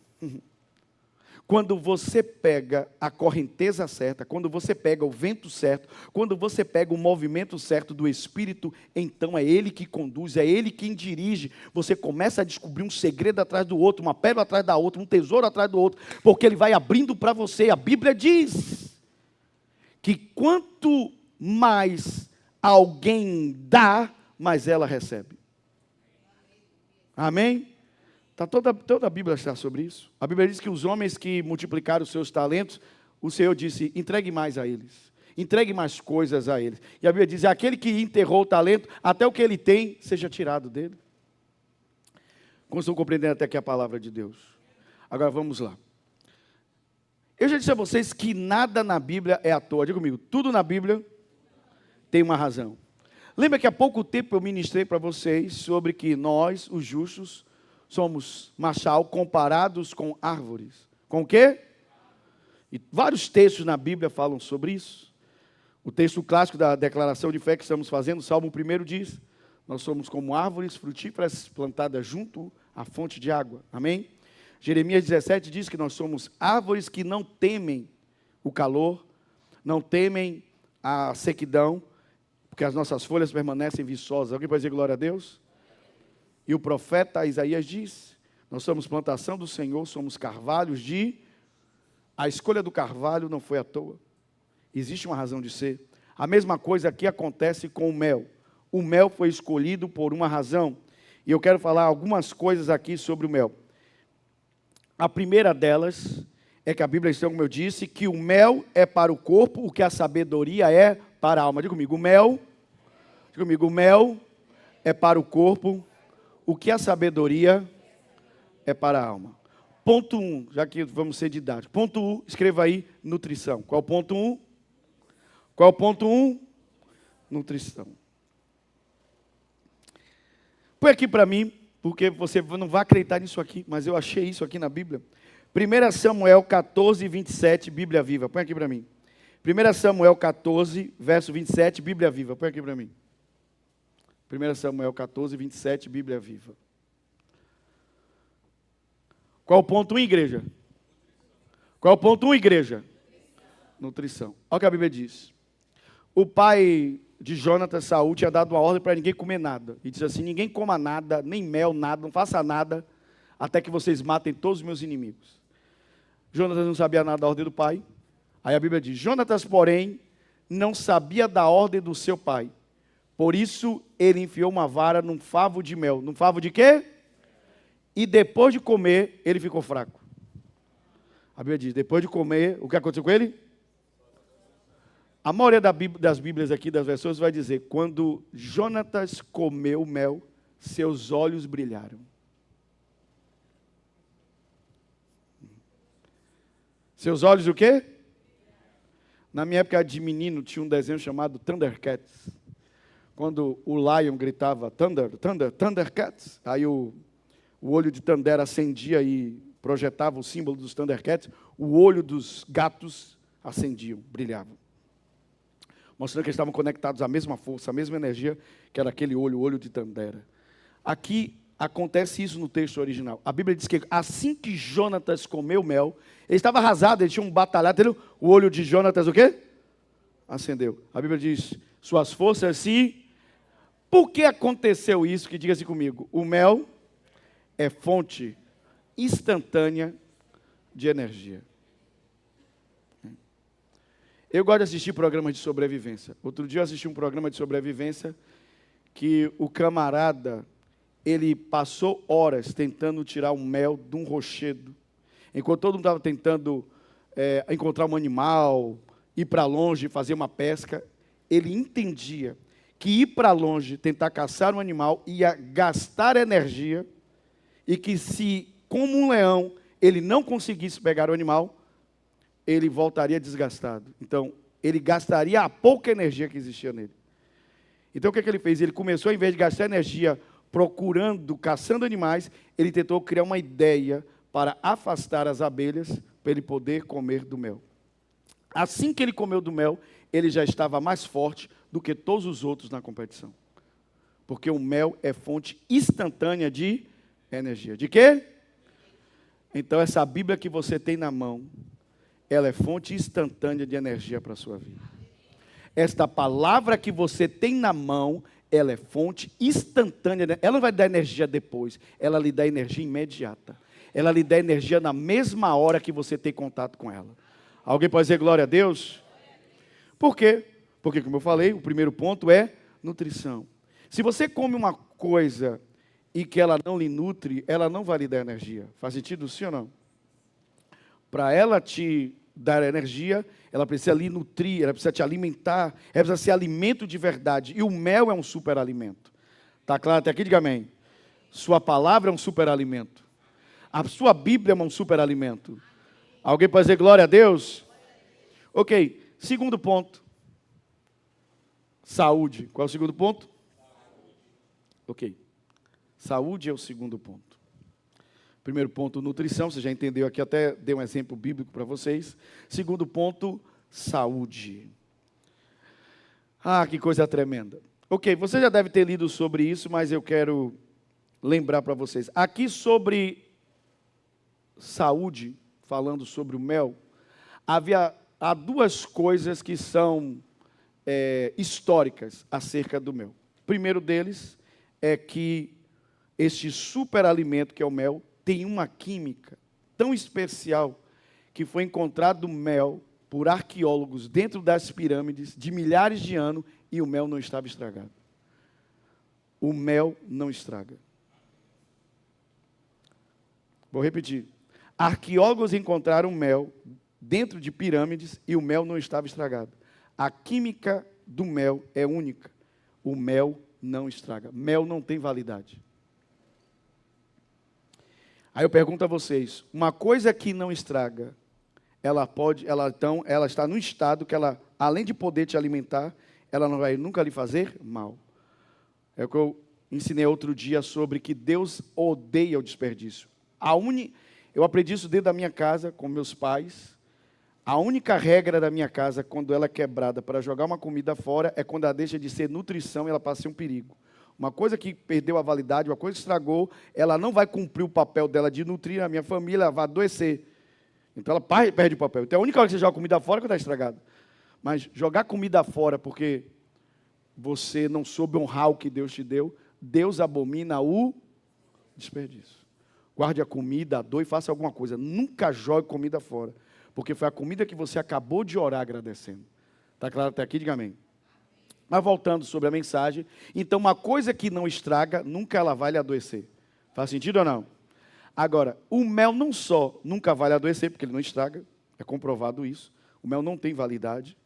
a correnteza certa, quando você pega o vento certo, quando você pega o movimento certo do Espírito, então é Ele que conduz, é Ele quem dirige. Você começa a descobrir um segredo atrás do outro, uma pérola atrás da outra, um tesouro atrás do outro, porque Ele vai abrindo para você. A Bíblia diz que quanto mais alguém dá, mais ela recebe. Amém? Toda a Bíblia está sobre isso. A Bíblia diz que os homens que multiplicaram os seus talentos, o Senhor disse, entregue mais a eles. Entregue mais coisas a eles. E a Bíblia diz, aquele que enterrou o talento, até o que ele tem, seja tirado dele. Como estão compreendendo até aqui a palavra de Deus? Agora vamos lá. Eu já disse a vocês que nada na Bíblia é à toa. Diga comigo, tudo na Bíblia tem uma razão. Lembra que há pouco tempo eu ministrei para vocês sobre que nós, os justos, somos, Machal, comparados com árvores. Com o quê? E vários textos na Bíblia falam sobre isso. O texto clássico da declaração de fé que estamos fazendo, Salmo 1 diz, nós somos como árvores frutíferas plantadas junto à fonte de água. Amém? Jeremias 17 diz que nós somos árvores que não temem o calor, não temem a sequidão, porque as nossas folhas permanecem viçosas. Alguém pode dizer glória a Deus? E o profeta Isaías diz, nós somos plantação do Senhor, somos carvalhos de... A escolha do carvalho não foi à toa. Existe uma razão de ser. A mesma coisa aqui acontece com o mel. O mel foi escolhido por uma razão. E eu quero falar algumas coisas aqui sobre o mel. A primeira delas é que a Bíblia diz, como eu disse, que o mel é para o corpo, o que a sabedoria é para a alma. Diga comigo, o mel é para o corpo, o que a sabedoria é para a alma. Ponto 1, já que vamos ser didáticos. Ponto 1, escreva aí, nutrição. Qual é o ponto 1? Qual é o ponto 1? Nutrição. Põe aqui para mim, porque você não vai acreditar nisso aqui, mas eu achei isso aqui na Bíblia. 1 Samuel 14, 27, Bíblia Viva. Põe aqui para mim. 1 Samuel 14, verso 27, Bíblia Viva. Põe aqui para mim. 1 Samuel 14, 27, Bíblia Viva. Qual o ponto 1, igreja? Qual o ponto 1, igreja? Nutrição. Olha o que a Bíblia diz. O pai de Jonatas, Saul tinha dado uma ordem para ninguém comer nada. E diz assim: ninguém coma nada, nem mel, nada, não faça nada, até que vocês matem todos os meus inimigos. Jonatas não sabia nada da ordem do pai. Aí a Bíblia diz: Jonatas, porém, não sabia da ordem do seu pai. Por isso, ele enfiou uma vara num favo de mel. Num favo de quê? E depois de comer, ele ficou fraco. A Bíblia diz: depois de comer, o que aconteceu com ele? A maioria das Bíblias aqui, das versões, vai dizer: quando Jonatas comeu mel, seus olhos brilharam. Seus olhos o quê? Na minha época de menino, tinha um desenho chamado Thundercats. Quando o Lion gritava Thunder, Thunder, Thundercats, aí o olho de Thunder acendia e projetava o símbolo dos Thundercats, o olho dos gatos acendiam, brilhavam. Mostrando que eles estavam conectados à mesma força, à mesma energia, que era aquele olho, o olho de Tandera. Aqui acontece isso no texto original. A Bíblia diz que assim que Jonatas comeu mel, ele estava arrasado, ele tinha um batalhado, entendeu? O olho de Jonatas o quê? Acendeu. A Bíblia diz: suas forças se... Por que aconteceu isso? Que diga-se comigo. O mel é fonte instantânea de energia. Eu gosto de assistir programas de sobrevivência. Outro dia eu assisti um programa de sobrevivência que o camarada, ele passou horas tentando tirar o mel de um rochedo. Enquanto todo mundo estava tentando encontrar um animal, ir para longe, fazer uma pesca, ele entendia que ir para longe, tentar caçar um animal, ia gastar energia, e que se, como um leão, ele não conseguisse pegar o animal, ele voltaria desgastado. Então, ele gastaria a pouca energia que existia nele. Então, o que ele fez? Ele começou, ao invés de gastar energia procurando, caçando animais, ele tentou criar uma ideia para afastar as abelhas, para ele poder comer do mel. Assim que ele comeu do mel, ele já estava mais forte do que todos os outros na competição. Porque o mel é fonte instantânea de energia. De quê? Então, essa Bíblia que você tem na mão, ela é fonte instantânea de energia para a sua vida. Esta palavra que você tem na mão, ela é fonte instantânea. Ela não vai dar energia depois, ela lhe dá energia imediata. Ela lhe dá energia na mesma hora que você tem contato com ela. Alguém pode dizer glória a Deus? Por quê? Porque, como eu falei, o primeiro ponto é nutrição. Se você come uma coisa e que ela não lhe nutre, ela não vai lhe dar energia. Faz sentido sim ou não? Para ela te dar energia, ela precisa lhe nutrir, ela precisa te alimentar, ela precisa ser alimento de verdade. E o mel é um superalimento. Está claro até aqui? Diga amém. Sua palavra é um superalimento. A sua Bíblia é um superalimento. Alguém pode dizer glória a Deus? Ok, segundo ponto. Saúde. Qual é o segundo ponto? Ok. Saúde é o segundo ponto. Primeiro ponto, nutrição, você já entendeu aqui, até dei um exemplo bíblico para vocês. Segundo ponto, saúde. Ah, que coisa tremenda. Ok, você já deve ter lido sobre isso, mas eu quero lembrar para vocês. Aqui sobre saúde, falando sobre o mel, há duas coisas que são históricas acerca do mel. O primeiro deles é que este superalimento que é o mel, tem uma química tão especial que foi encontrado mel por arqueólogos dentro das pirâmides de milhares de anos e o mel não estava estragado. O mel não estraga. Vou repetir. Arqueólogos encontraram mel dentro de pirâmides e o mel não estava estragado. A química do mel é única. O mel não estraga. Mel não tem validade. Aí eu pergunto a vocês, uma coisa que não estraga, ela está num estado que ela, além de poder te alimentar, ela não vai nunca lhe fazer mal. É o que eu ensinei outro dia sobre que Deus odeia o desperdício. Eu aprendi isso dentro da minha casa, com meus pais. A única regra da minha casa, quando ela é quebrada para jogar uma comida fora, é quando ela deixa de ser nutrição e ela passa a ser um perigo. Uma coisa que perdeu a validade, uma coisa que estragou, ela não vai cumprir o papel dela de nutrir a minha família, ela vai adoecer. Então ela perde o papel. Então a única hora que você joga comida fora é quando está estragada. Mas jogar comida fora porque você não soube honrar o que Deus te deu, Deus abomina o desperdício. Guarde a comida, a dor e faça alguma coisa. Nunca jogue comida fora, porque foi a comida que você acabou de orar agradecendo. Está claro até aqui? Diga amém. Mas voltando sobre a mensagem, então uma coisa que não estraga, nunca ela vai lhe adoecer. Faz sentido ou não? Agora, o mel não só nunca vai lhe adoecer, porque ele não estraga, é comprovado isso. O mel não tem validade,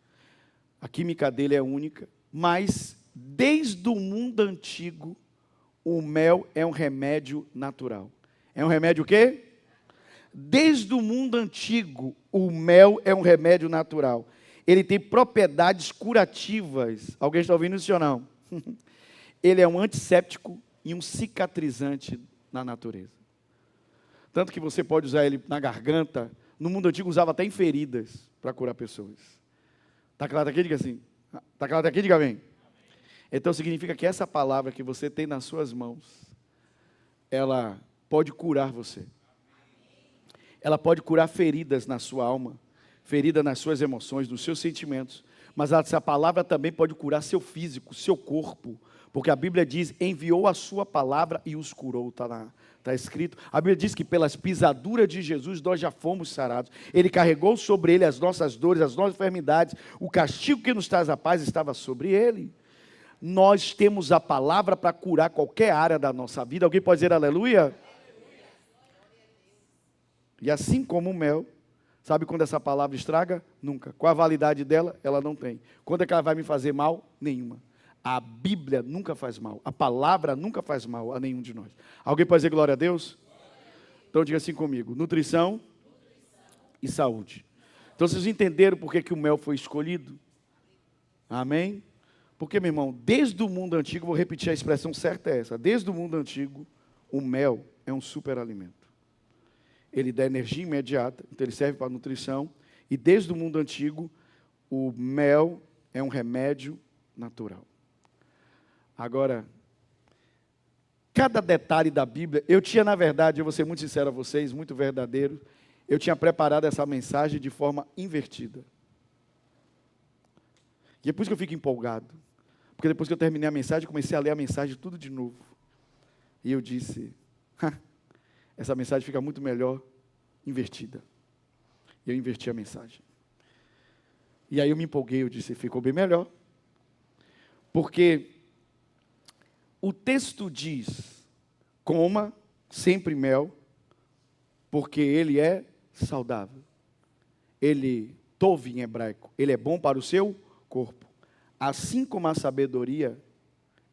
a química dele é única, mas desde o mundo antigo, o mel é um remédio natural. É um remédio o quê? Desde o mundo antigo, o mel é um remédio natural. Ele tem propriedades curativas. Alguém está ouvindo isso ou não? Ele é um antisséptico e um cicatrizante na natureza. Tanto que você pode usar ele na garganta. No mundo antigo usava até em feridas para curar pessoas. Está claro aqui? Diga assim. Está claro aqui? Diga amém. Então significa que essa palavra que você tem nas suas mãos, ela pode curar você. Ela pode curar feridas na sua alma, ferida nas suas emoções, nos seus sentimentos. Mas essa palavra também pode curar seu físico, seu corpo. Porque a Bíblia diz, enviou a sua palavra e os curou, está escrito. A Bíblia diz que pelas pisaduras de Jesus nós já fomos sarados. Ele carregou sobre ele as nossas dores, as nossas enfermidades. O castigo que nos traz a paz estava sobre ele. Nós temos a palavra para curar qualquer área da nossa vida. Alguém pode dizer aleluia? E assim como o mel, sabe quando essa palavra estraga? Nunca. Qual a validade dela? Ela não tem. Quando é que ela vai me fazer mal? Nenhuma. A Bíblia nunca faz mal. A palavra nunca faz mal a nenhum de nós. Alguém pode dizer glória a Deus? Então diga assim comigo. Nutrição e saúde. Então vocês entenderam por que o mel foi escolhido? Amém? Porque, meu irmão, desde o mundo antigo, vou repetir a expressão certa é essa. Desde o mundo antigo, o mel é um superalimento. Ele dá energia imediata, então ele serve para nutrição. E desde o mundo antigo, o mel é um remédio natural. Agora, cada detalhe da Bíblia, eu tinha, na verdade, eu vou ser muito sincero a vocês, muito verdadeiro, eu tinha preparado essa mensagem de forma invertida. E é por isso que eu fico empolgado. Porque depois que eu terminei a mensagem, comecei a ler a mensagem tudo de novo. E eu disse, essa mensagem fica muito melhor invertida. E eu inverti a mensagem. E aí eu me empolguei, eu disse, ficou bem melhor. Porque o texto diz, coma sempre mel, porque ele é saudável. Ele, tov em hebraico, ele é bom para o seu corpo. Assim como a sabedoria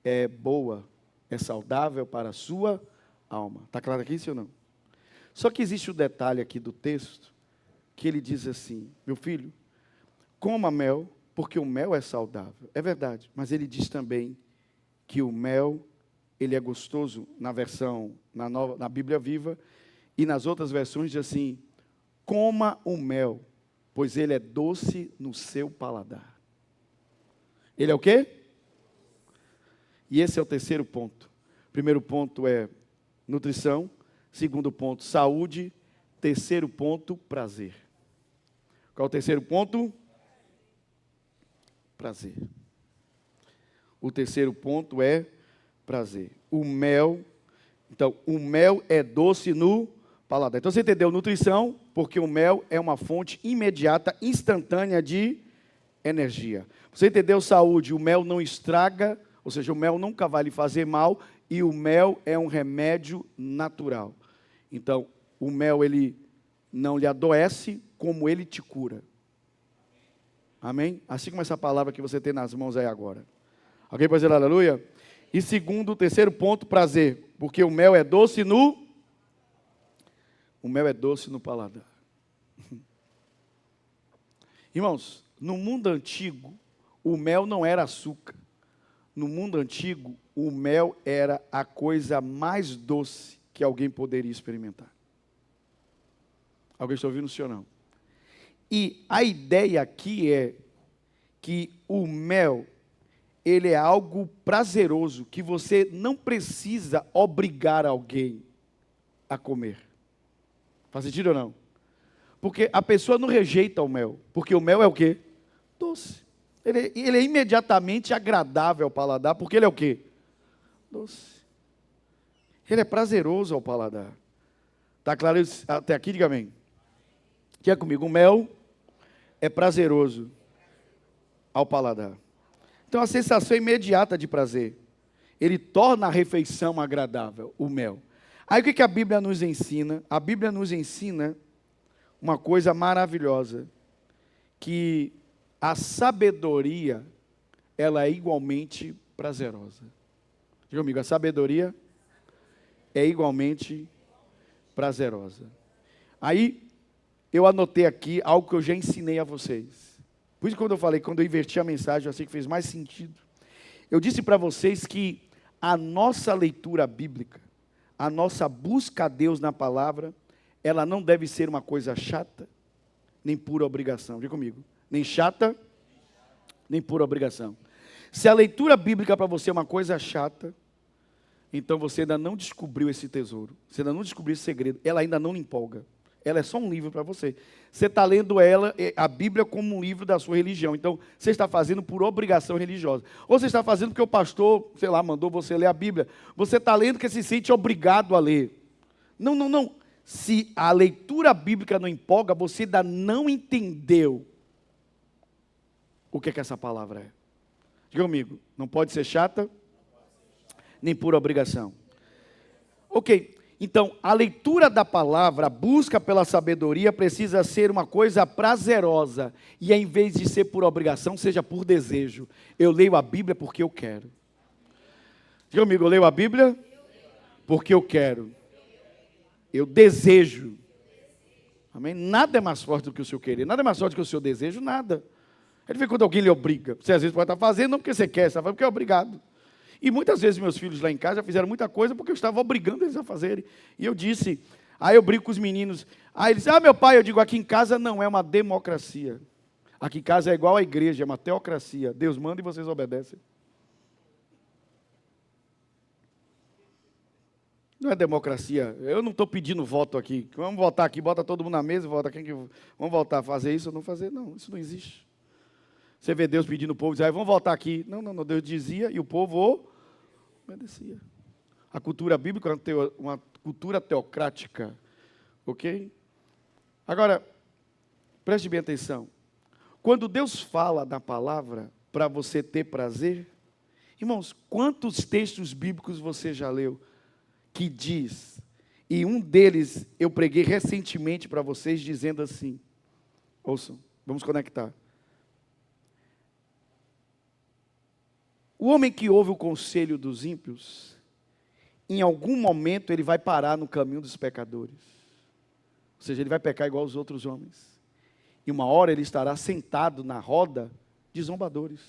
é boa, é saudável para a sua alma. Está claro aqui, sim ou não? Só que existe o detalhe aqui do texto, que ele diz assim, meu filho, coma mel, porque o mel é saudável. É verdade, mas ele diz também que o mel, ele é gostoso na versão, na Bíblia Viva, e nas outras versões diz assim, coma o mel, pois ele é doce no seu paladar. Ele é o quê? E esse é o terceiro ponto. Primeiro ponto é nutrição. Segundo ponto, saúde. Terceiro ponto, prazer. Qual é o terceiro ponto? Prazer. O terceiro ponto é prazer. O mel. Então, o mel é doce no paladar. Então, você entendeu? Nutrição, porque o mel é uma fonte imediata, instantânea de energia. Você entendeu? Saúde, o mel não estraga, ou seja, o mel nunca vai lhe fazer mal, e o mel é um remédio natural. Então, o mel, ele não lhe adoece, como ele te cura. Amém? Assim como essa palavra que você tem nas mãos aí agora. Alguém pode dizer aleluia? E segundo, terceiro ponto, prazer. Porque o mel é doce no... O mel é doce no paladar. Irmãos, no mundo antigo, o mel não era açúcar. No mundo antigo, o mel era a coisa mais doce que alguém poderia experimentar. Alguém está ouvindo, sim ou não? E a ideia aqui é que o mel, ele é algo prazeroso, que você não precisa obrigar alguém a comer. Faz sentido ou não? Porque a pessoa não rejeita o mel, porque o mel é o quê? Doce. Ele é imediatamente agradável ao paladar, porque ele é o quê? Doce. Ele é prazeroso ao paladar. Está claro isso? Até aqui, diga amém. Quer comigo? O mel é prazeroso ao paladar. Então a sensação imediata de prazer. Ele torna a refeição agradável, o mel. Aí o que a Bíblia nos ensina? A Bíblia nos ensina uma coisa maravilhosa, que a sabedoria, ela é igualmente prazerosa. Diga comigo, a sabedoria é igualmente prazerosa. Aí, eu anotei aqui algo que eu já ensinei a vocês. Por isso, quando eu inverti a mensagem, eu achei que fez mais sentido. Eu disse para vocês que a nossa leitura bíblica, a nossa busca a Deus na palavra, ela não deve ser uma coisa chata, nem pura obrigação. Diga comigo, nem chata, nem pura obrigação. Se a leitura bíblica para você é uma coisa chata, então você ainda não descobriu esse tesouro, você ainda não descobriu esse segredo, ela ainda não lhe empolga. Ela é só um livro para você. Você está lendo ela, a Bíblia, como um livro da sua religião. Então, você está fazendo por obrigação religiosa. Ou você está fazendo porque o pastor, sei lá, mandou você ler a Bíblia. Você está lendo porque se sente obrigado a ler. Não, não, não. Se a leitura bíblica não empolga, você ainda não entendeu o que essa palavra é. Diga comigo, não pode ser chata, nem por obrigação. Ok. Então, a leitura da palavra, a busca pela sabedoria precisa ser uma coisa prazerosa. E em vez de ser por obrigação, seja por desejo. Eu leio a Bíblia porque eu quero. Diga comigo, eu leio a Bíblia porque eu quero. Eu desejo. Amém? Nada é mais forte do que o seu querer. Nada é mais forte do que o seu desejo, nada. Ele vê quando alguém lhe obriga. Você às vezes pode estar fazendo, não porque você quer, você está fazendo porque é obrigado. E muitas vezes meus filhos lá em casa já fizeram muita coisa porque eu estava obrigando eles a fazerem. E eu disse, aí eu brinco com os meninos. Aí eles meu pai, eu digo, aqui em casa não é uma democracia. Aqui em casa é igual à igreja, é uma teocracia. Deus manda e vocês obedecem. Não é democracia. Eu não estou pedindo voto aqui. Vamos votar aqui, bota todo mundo na mesa, vota quem que... Vamos voltar a fazer isso ou não fazer? Não, isso não existe. Você vê Deus pedindo o povo, diz, vamos voltar aqui. Não, não, não, Deus dizia e o povo obedecia. A cultura bíblica é uma cultura teocrática, ok? Agora, preste bem atenção. Quando Deus fala da palavra para você ter prazer, irmãos, quantos textos bíblicos você já leu que diz, e um deles eu preguei recentemente para vocês dizendo assim, ouçam, vamos conectar. O homem que ouve o conselho dos ímpios, em algum momento ele vai parar no caminho dos pecadores. Ou seja, ele vai pecar igual aos outros homens. E uma hora ele estará sentado na roda de zombadores.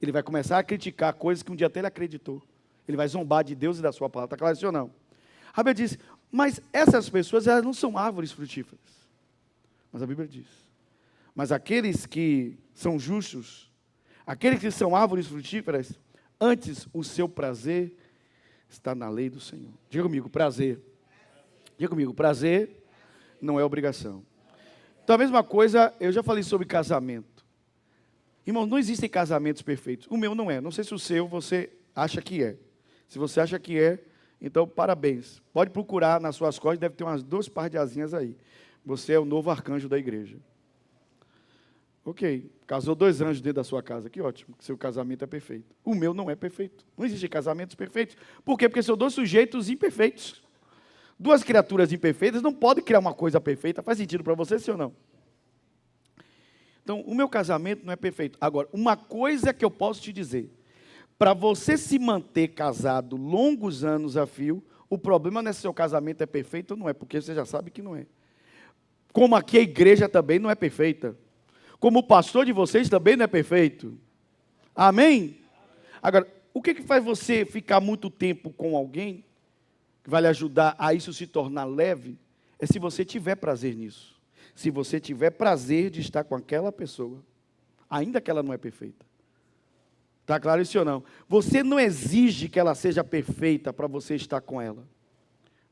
Ele vai começar a criticar coisas que um dia até ele acreditou. Ele vai zombar de Deus e da sua palavra. Está claro isso ou não? A Bíblia diz, mas essas pessoas elas não são árvores frutíferas. Mas a Bíblia diz, mas aqueles que são justos, aqueles que são árvores frutíferas, antes o seu prazer está na lei do Senhor. Diga comigo, prazer. Diga comigo, prazer não é obrigação. Então a mesma coisa, eu já falei sobre casamento. Irmão, não existem casamentos perfeitos. O meu não é. Não sei se o seu você acha que é. Se você acha que é, então parabéns. Pode procurar nas suas costas, deve ter umas 2 par de asinhas aí. Você é o novo arcanjo da igreja. Ok, casou 2 anjos dentro da sua casa, que ótimo, seu casamento é perfeito. O meu não é perfeito, não existem casamentos perfeitos. Por quê? Porque são 2 sujeitos imperfeitos. 2 criaturas imperfeitas não podem criar uma coisa perfeita. Faz sentido para você, sim ou não? Então, o meu casamento não é perfeito. Agora, uma coisa que eu posso te dizer, para você se manter casado longos anos a fio, o problema não é se seu casamento é perfeito ou não é, porque você já sabe que não é. Como aqui a igreja também não é perfeita. Como o pastor de vocês também não é perfeito. Amém? Agora, o que faz você ficar muito tempo com alguém, que vai lhe ajudar a isso se tornar leve, é se você tiver prazer nisso. Se você tiver prazer de estar com aquela pessoa, ainda que ela não é perfeita. Está claro isso ou não? Você não exige que ela seja perfeita para você estar com ela.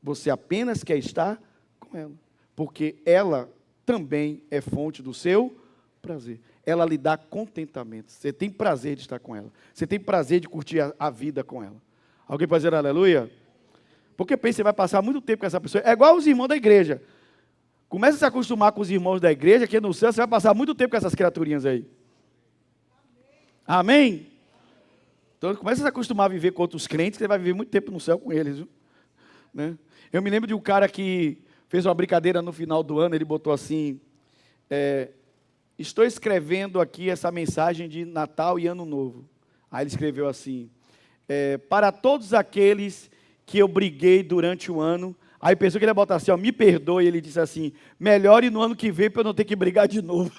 Você apenas quer estar com ela. Porque ela também é fonte do seu prazer. Ela lhe dá contentamento. Você tem prazer de estar com ela. Você tem prazer de curtir a vida com ela. Alguém pode dizer aleluia? Porque pensa, você vai passar muito tempo com essa pessoa. É igual os irmãos da igreja. Começa a se acostumar com os irmãos da igreja, que no céu você vai passar muito tempo com essas criaturinhas aí. Amém? Então começa a se acostumar a viver com outros crentes, que você vai viver muito tempo no céu com eles. Viu? Né? Eu me lembro de um cara que fez uma brincadeira no final do ano, ele botou assim, estou escrevendo aqui essa mensagem de Natal e Ano Novo. Aí ele escreveu assim, para todos aqueles que eu briguei durante o ano. Aí pensou que ele ia botar assim, ó, me perdoe, ele disse assim, melhore no ano que vem para eu não ter que brigar de novo.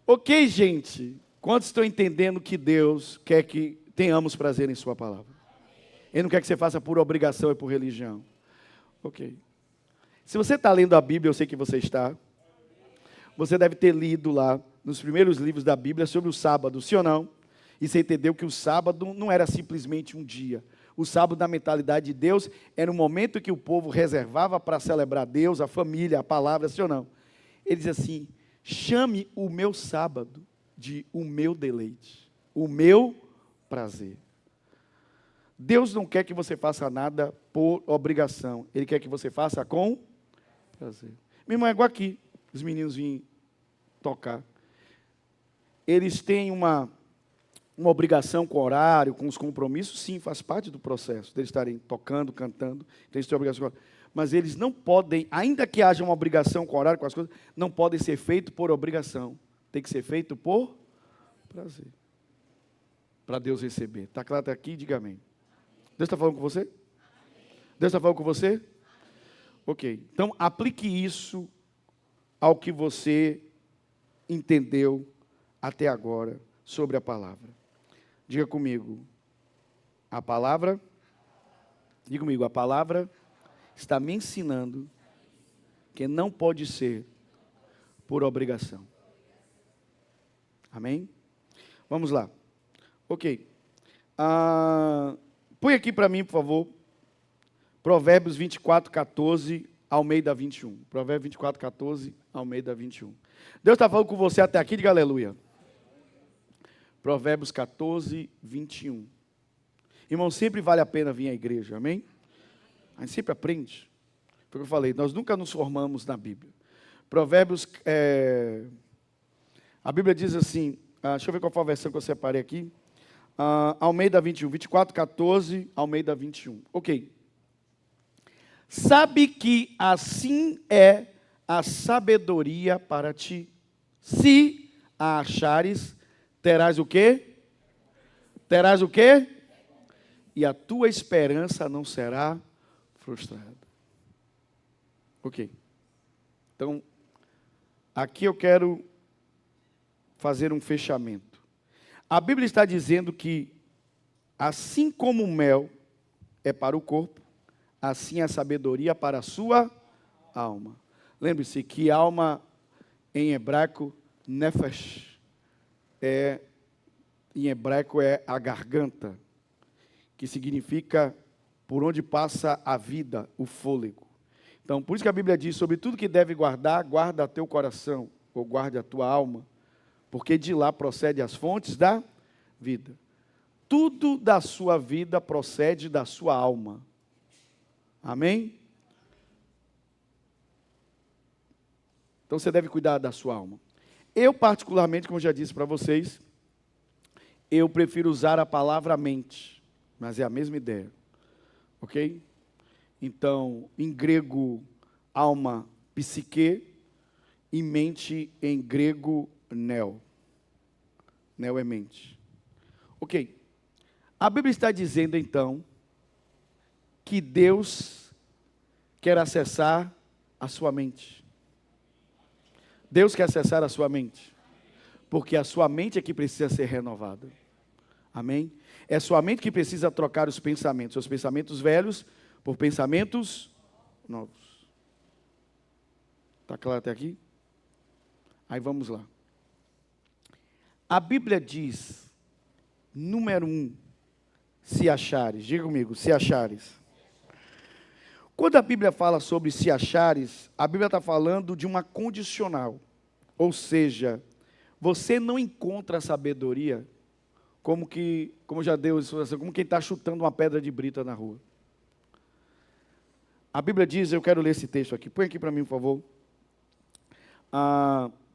Ok, gente, quantos estão entendendo que Deus quer que tenhamos prazer em sua palavra? Ele não quer que você faça por obrigação e por religião. Ok. Se você está lendo a Bíblia, eu sei que você está. Você deve ter lido lá, nos primeiros livros da Bíblia, sobre o sábado, sim ou não? E você entendeu que o sábado não era simplesmente um dia. O sábado, na mentalidade de Deus, era um momento que o povo reservava para celebrar Deus, a família, a palavra, sim ou não? Ele diz assim, chame o meu sábado de o meu deleite, o meu prazer. Deus não quer que você faça nada por obrigação. Ele quer que você faça com prazer. Meu irmão, é igual aqui. Os meninos vêm tocar. Eles têm uma obrigação com o horário, com os compromissos. Sim, faz parte do processo. Deles estarem tocando, cantando. Eles têm obrigação com o horário. Mas eles não podem, ainda que haja uma obrigação com o horário, com as coisas, não podem ser feito por obrigação. Tem que ser feito por prazer. Para Deus receber. Está claro até aqui? Diga amém. Deus está falando com você? Deus está falando com você? Ok. Então, aplique isso ao que você entendeu até agora sobre a palavra. Diga comigo. A palavra, diga comigo, a palavra está me ensinando que não pode ser por obrigação. Amém? Vamos lá. Ok. Põe aqui para mim, por favor, Provérbios 24, 14, Almeida 21. Provérbios 24, 14, Almeida 21. Deus está falando com você até aqui, diga aleluia. Provérbios 14, 21. Irmão, sempre vale a pena vir à igreja, amém? A gente sempre aprende. Foi o que eu falei, nós nunca nos formamos na Bíblia. Provérbios, a Bíblia diz assim, deixa eu ver qual foi a versão que eu separei aqui. Almeida 21, 24, 14, Almeida 21. Ok. Sabe que assim é a sabedoria para ti. Se a achares, terás o quê? Terás o quê? E a tua esperança não será frustrada. Ok. Então, aqui eu quero fazer um fechamento. A Bíblia está dizendo que, assim como o mel é para o corpo, assim a sabedoria para a sua alma. Lembre-se que alma, em hebraico, nefesh, em hebraico é a garganta, que significa por onde passa a vida, o fôlego. Então, por isso que a Bíblia diz, sobre tudo que deve guardar, guarda teu coração, ou guarde a tua alma, porque de lá procede as fontes da vida. Tudo da sua vida procede da sua alma. Amém? Então você deve cuidar da sua alma. Eu particularmente, como eu já disse para vocês, eu prefiro usar a palavra mente, mas é a mesma ideia. Ok? Então, em grego, alma, psique, e mente em grego, neo. Neo é mente. Ok. A Bíblia está dizendo, então, que Deus quer acessar a sua mente. Deus quer acessar a sua mente. Porque a sua mente é que precisa ser renovada. Amém? É a sua mente que precisa trocar os pensamentos. Os pensamentos velhos por pensamentos novos. Está claro até aqui? Aí vamos lá. A Bíblia diz, número 1, se achares. Diga comigo, se achares. Quando a Bíblia fala sobre se achares, a Bíblia está falando de uma condicional. Ou seja, você não encontra a sabedoria como já deu isso, como quem está chutando uma pedra de brita na rua. A Bíblia diz, eu quero ler esse texto aqui, põe aqui para mim, por favor.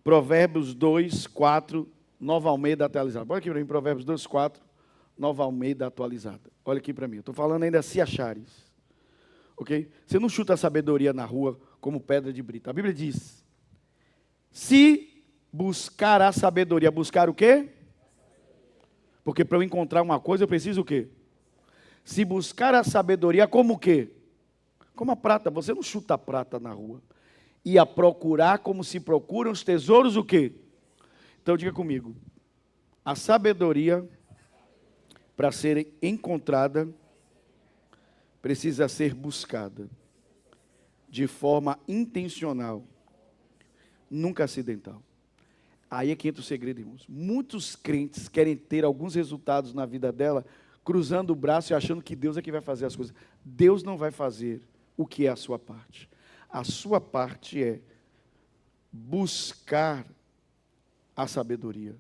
Provérbios 2, 4, Nova Almeida atualizada. Põe aqui para mim, Provérbios 2, 4, Nova Almeida atualizada. Olha aqui para mim, eu estou falando ainda se achares. Ok? Você não chuta a sabedoria na rua como pedra de brita. A Bíblia diz, se buscar a sabedoria, buscar o quê? Porque para eu encontrar uma coisa, eu preciso o quê? Se buscar a sabedoria, como o quê? Como a prata. Você não chuta a prata na rua. E a procurar como se procuram os tesouros o quê? Então diga comigo. A sabedoria, para ser encontrada, precisa ser buscada de forma intencional, nunca acidental. Aí é que entra o segredo, irmãos. Muitos crentes querem ter alguns resultados na vida dela, cruzando o braço e achando que Deus é que vai fazer as coisas. Deus não vai fazer o que é a sua parte. A sua parte é buscar a sabedoria,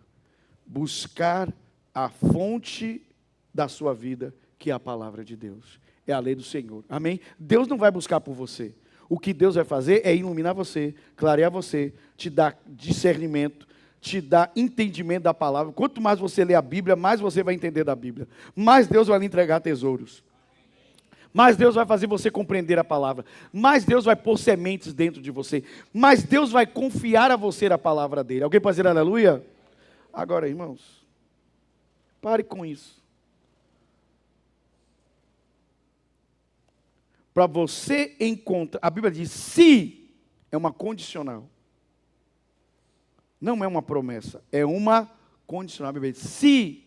buscar a fonte da sua vida, que é a palavra de Deus. É a lei do Senhor. Amém? Deus não vai buscar por você. O que Deus vai fazer é iluminar você, clarear você, te dar discernimento, te dar entendimento da palavra. Quanto mais você lê a Bíblia, mais você vai entender da Bíblia. Mais Deus vai lhe entregar tesouros. Mais Deus vai fazer você compreender a palavra. Mais Deus vai pôr sementes dentro de você. Mais Deus vai confiar a você a palavra dele. Alguém pode dizer aleluia? Agora, irmãos, pare com isso. Para você encontrar, a Bíblia diz, se é uma condicional. Não é uma promessa, é uma condicional. A Bíblia diz, se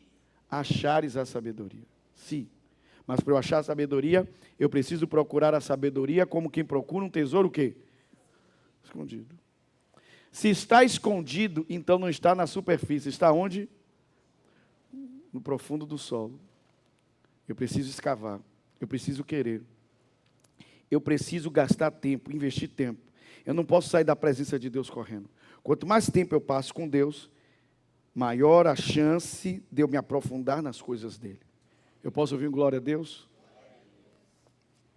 achares a sabedoria. Se. Mas para eu achar a sabedoria, eu preciso procurar a sabedoria como quem procura um tesouro o quê? Escondido. Se está escondido, então não está na superfície. Está onde? No profundo do solo. Eu preciso escavar. Eu preciso querer. Eu preciso gastar tempo, investir tempo. Eu não posso sair da presença de Deus correndo. Quanto mais tempo eu passo com Deus, maior a chance de eu me aprofundar nas coisas dele. Eu posso ouvir um glória a Deus?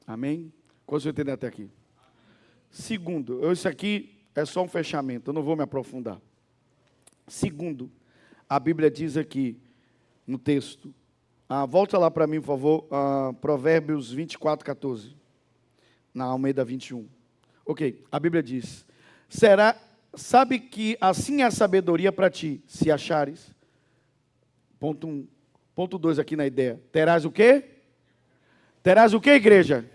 Amém? Quantos você entender até aqui? Segundo, isso aqui é só um fechamento, eu não vou me aprofundar. Segundo, a Bíblia diz aqui no texto, volta lá para mim, por favor, Provérbios 24, 14. Na Almeida 21. Ok, a Bíblia diz, sabe que assim é a sabedoria para ti, se achares. Ponto 1. Ponto 2 aqui na ideia. Terás o quê? Terás o quê, igreja?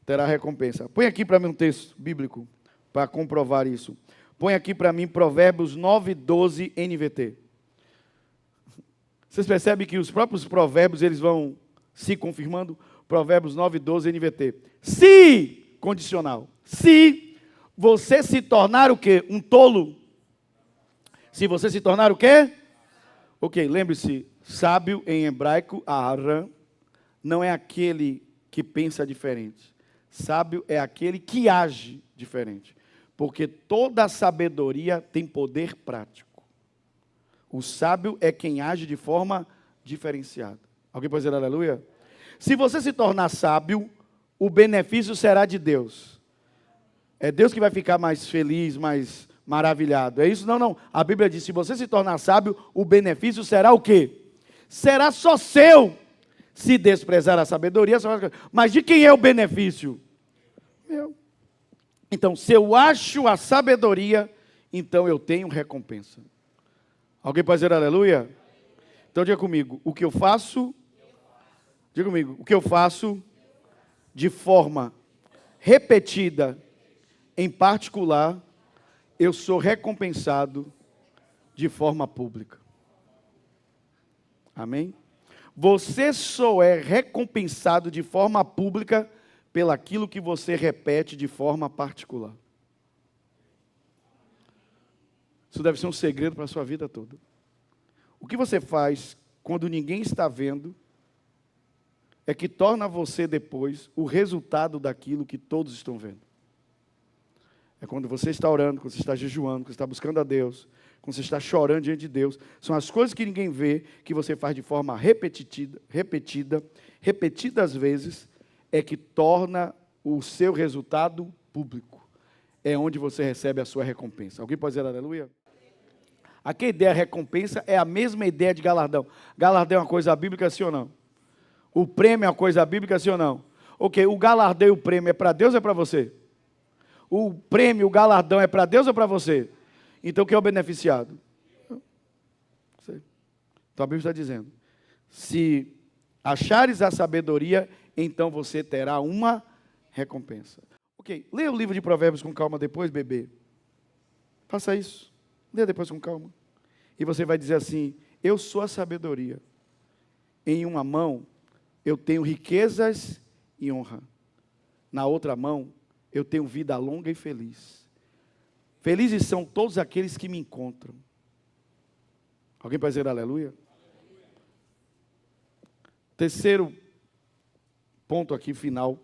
Terá recompensa. Põe aqui para mim um texto bíblico, para comprovar isso. Põe aqui para mim Provérbios 9, 12, NVT. Vocês percebem que os próprios provérbios, eles vão se confirmando? Provérbios 9, 12, NVT. Se, condicional, se você se tornar o quê? Um tolo. Se você se tornar o quê? Ok, lembre-se, sábio em hebraico, Aram, não é aquele que pensa diferente. Sábio é aquele que age diferente. Porque toda a sabedoria tem poder prático. O sábio é quem age de forma diferenciada. Alguém pode dizer aleluia? Se você se tornar sábio, o benefício será de Deus. É Deus que vai ficar mais feliz, mais maravilhado. É isso? Não, não. A Bíblia diz, se você se tornar sábio, o benefício será o quê? Será só seu. Se desprezar a sabedoria, mas de quem é o benefício? Meu. Então, se eu acho a sabedoria, então eu tenho recompensa. Alguém pode dizer aleluia? Então diga comigo, o que eu faço... Diga comigo, o que eu faço de forma repetida, em particular, eu sou recompensado de forma pública. Amém? Você só é recompensado de forma pública pelaquilo que você repete de forma particular. Isso deve ser um segredo para a sua vida toda. O que você faz quando ninguém está vendo é que torna você depois o resultado daquilo que todos estão vendo. É quando você está orando, quando você está jejuando, quando você está buscando a Deus, quando você está chorando diante de Deus. São as coisas que ninguém vê, que você faz de forma repetidas vezes, é que torna o seu resultado público. É onde você recebe a sua recompensa. Alguém pode dizer aleluia? Aqui a ideia de recompensa é a mesma ideia de galardão. Galardão é uma coisa bíblica, sim ou não? O prêmio é uma coisa bíblica, sim ou não? Ok, o galardão e o prêmio é para Deus ou é para você? O prêmio, o galardão é para Deus ou para você? Então quem é o beneficiado? Você. Então a Bíblia está dizendo, se achares a sabedoria, então você terá uma recompensa. Ok, leia o livro de Provérbios com calma depois, bebê. Faça isso. Leia depois com calma. E você vai dizer assim, eu sou a sabedoria. Em uma mão, eu tenho riquezas e honra. Na outra mão, eu tenho vida longa e feliz. Felizes são todos aqueles que me encontram. Alguém pode dizer aleluia? Terceiro ponto aqui, final,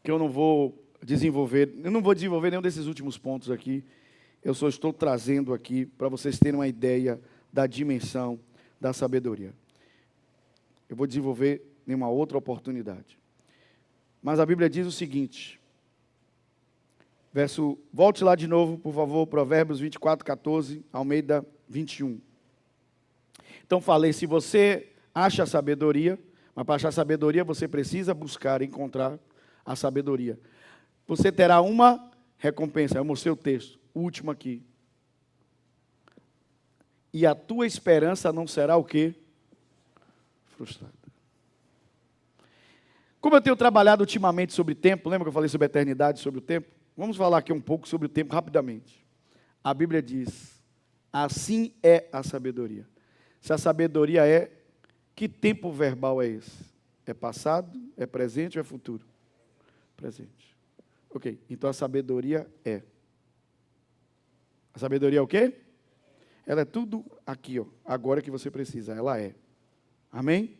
que eu não vou desenvolver nenhum desses últimos pontos aqui, eu só estou trazendo aqui para vocês terem uma ideia da dimensão da sabedoria. Eu vou desenvolver em uma outra oportunidade. Mas a Bíblia diz o seguinte, volte lá de novo, por favor, Provérbios 24, 14, Almeida 21. Então falei, se você acha sabedoria, mas para achar sabedoria você precisa buscar, encontrar a sabedoria. Você terá uma recompensa, eu mostrei o texto, o último aqui. E a tua esperança não será o quê? Frustrada. Como eu tenho trabalhado ultimamente sobre tempo, lembra que eu falei sobre a eternidade, sobre o tempo? Vamos falar aqui um pouco sobre o tempo rapidamente. A Bíblia diz, assim é a sabedoria. Se a sabedoria é, que tempo verbal é esse? É passado, é presente ou é futuro? Presente. Ok, então a sabedoria é. A sabedoria é o quê? Ela é tudo aqui, ó, agora que você precisa, ela é. Amém?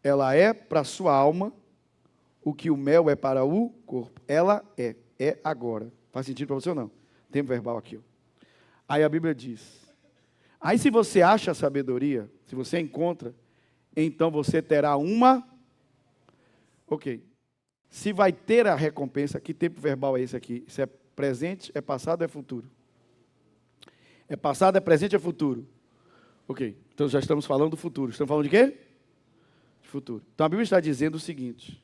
Ela é para a sua alma o que o mel é para o corpo. Ela é agora. Faz sentido para você ou não? Tempo verbal aqui, ó. Aí a Bíblia diz, aí se você acha a sabedoria, se você encontra, então você terá uma, ok, se vai ter a recompensa, que tempo verbal é esse aqui? Isso é presente, é passado, é futuro? É passado, é presente, é futuro? Ok, então já estamos falando do futuro. Estamos falando de quê? De futuro. Então a Bíblia está dizendo o seguinte,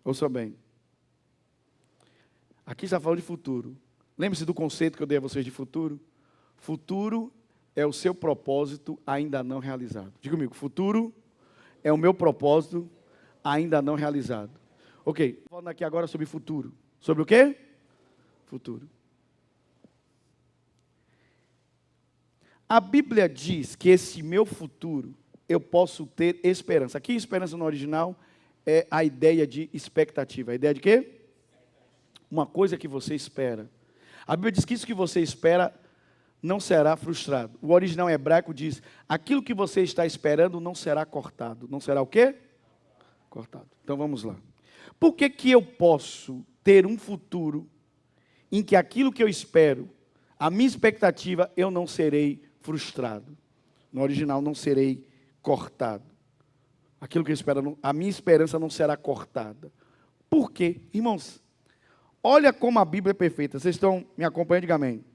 ouça bem, aqui está falando de futuro. Lembre-se do conceito que eu dei a vocês de futuro? Futuro é o seu propósito ainda não realizado. Diga comigo, futuro é o meu propósito ainda não realizado. Ok, falando aqui agora sobre futuro. Sobre o quê? Futuro. A Bíblia diz que esse meu futuro, eu posso ter esperança. Aqui, esperança no original é a ideia de expectativa. A ideia de quê? Uma coisa que você espera. A Bíblia diz que isso que você espera não será frustrado. O original hebraico diz, aquilo que você está esperando não será cortado. Não será o quê? Cortado. Então vamos lá. Por que que eu posso ter um futuro em que aquilo que eu espero, a minha expectativa, eu não serei frustrado? No original, não serei cortado. Aquilo que eu espero, a minha esperança não será cortada. Por quê? Irmãos, olha como a Bíblia é perfeita. Vocês estão me acompanhando? Diga amém.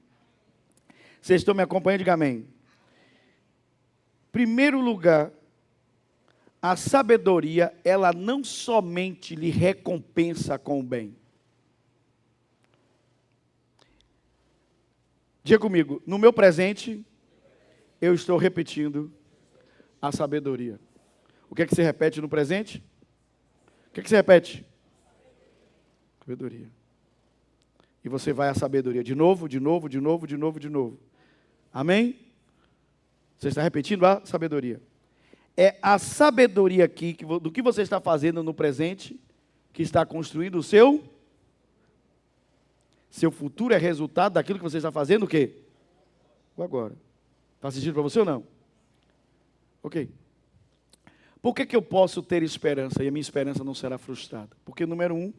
Vocês estão me acompanhando? Diga amém. Primeiro lugar, a sabedoria, ela não somente lhe recompensa com o bem. Diga comigo, no meu presente, eu estou repetindo a sabedoria. O que é que você repete no presente? O que é que você repete? Sabedoria. E você vai à sabedoria de novo, de novo, de novo, de novo, de novo. Amém? Você está repetindo a sabedoria. É a sabedoria aqui, do que você está fazendo no presente, que está construindo o seu futuro, é resultado daquilo que você está fazendo o quê? O agora. Faz sentido para você ou não? Ok. Por que eu posso ter esperança e a minha esperança não será frustrada? Porque, número 1,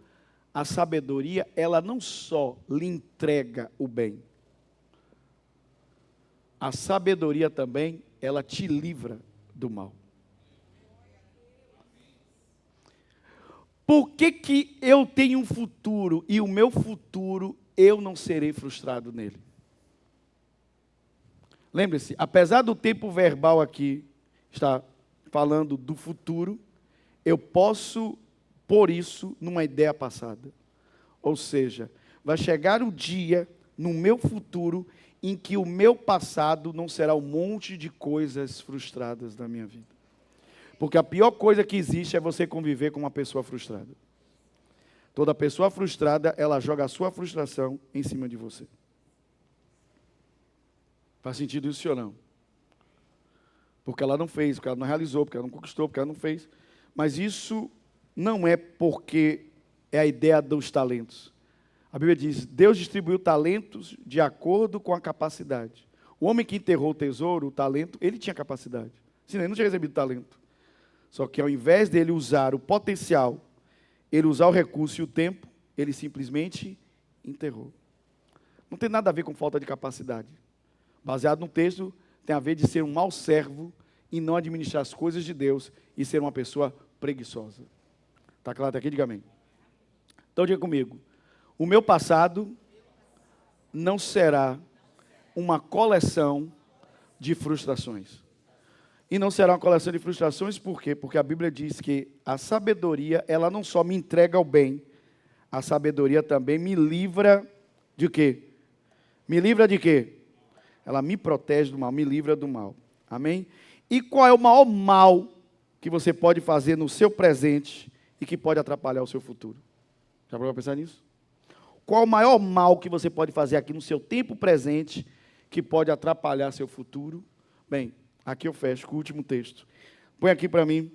a sabedoria, ela não só lhe entrega o bem. A sabedoria também, ela te livra do mal. Por que eu tenho um futuro e o meu futuro eu não serei frustrado nele? Lembre-se, apesar do tempo verbal aqui estar falando do futuro, eu posso pôr isso numa ideia passada. Ou seja, vai chegar o dia no meu futuro em que o meu passado não será um monte de coisas frustradas na minha vida. Porque a pior coisa que existe é você conviver com uma pessoa frustrada. Toda pessoa frustrada, ela joga a sua frustração em cima de você. Faz sentido isso ou não? Porque ela não fez, porque ela não realizou, porque ela não conquistou, porque ela não fez. Mas isso não é porque é a ideia dos talentos. A Bíblia diz, Deus distribuiu talentos de acordo com a capacidade. O homem que enterrou o tesouro, o talento, ele tinha capacidade. Senão ele não tinha recebido talento. Só que ao invés dele usar o potencial, ele usar o recurso e o tempo, ele simplesmente enterrou. Não tem nada a ver com falta de capacidade. Baseado no texto, tem a ver de ser um mau servo e não administrar as coisas de Deus e ser uma pessoa preguiçosa. Está claro até aqui? Diga amém. Então diga comigo. O meu passado não será uma coleção de frustrações. E não será uma coleção de frustrações, por quê? Porque a Bíblia diz que a sabedoria, ela não só me entrega o bem, a sabedoria também me livra de quê? Me livra de quê? Ela me protege do mal, me livra do mal. Amém? E qual é o maior mal que você pode fazer no seu presente e que pode atrapalhar o seu futuro? Já parou para pensar nisso? Qual o maior mal que você pode fazer aqui no seu tempo presente que pode atrapalhar seu futuro? Bem, aqui eu fecho com o último texto. Põe aqui para mim,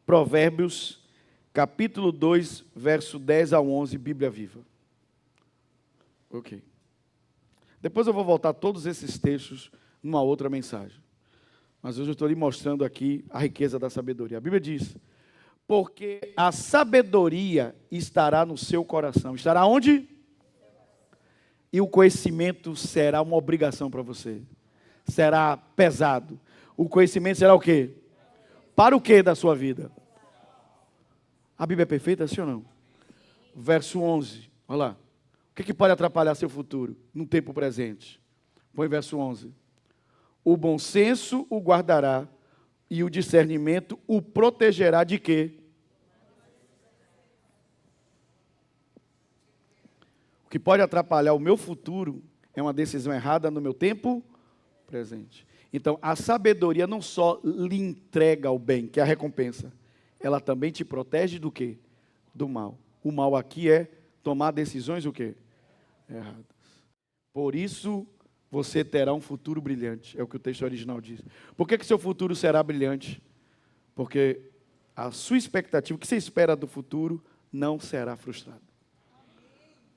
Provérbios, capítulo 2, verso 10 a 11, Bíblia Viva. Ok. Depois eu vou voltar a todos esses textos numa outra mensagem. Mas hoje eu estou lhe mostrando aqui a riqueza da sabedoria. A Bíblia diz, porque a sabedoria estará no seu coração. Estará onde? E o conhecimento será uma obrigação para você. Será pesado. O conhecimento será o quê? Para o quê da sua vida? A Bíblia é perfeita, sim ou não? Verso 11, olha lá. O que pode atrapalhar seu futuro no tempo presente? Põe verso 11. O bom senso o guardará e o discernimento o protegerá de quê? O que pode atrapalhar o meu futuro é uma decisão errada no meu tempo presente. Então, a sabedoria não só lhe entrega o bem, que é a recompensa, ela também te protege do quê? Do mal. O mal aqui é tomar decisões o quê? Erradas. Por isso, você terá um futuro brilhante. É o que o texto original diz. Por que seu futuro será brilhante? Porque a sua expectativa, o que você espera do futuro, não será frustrado.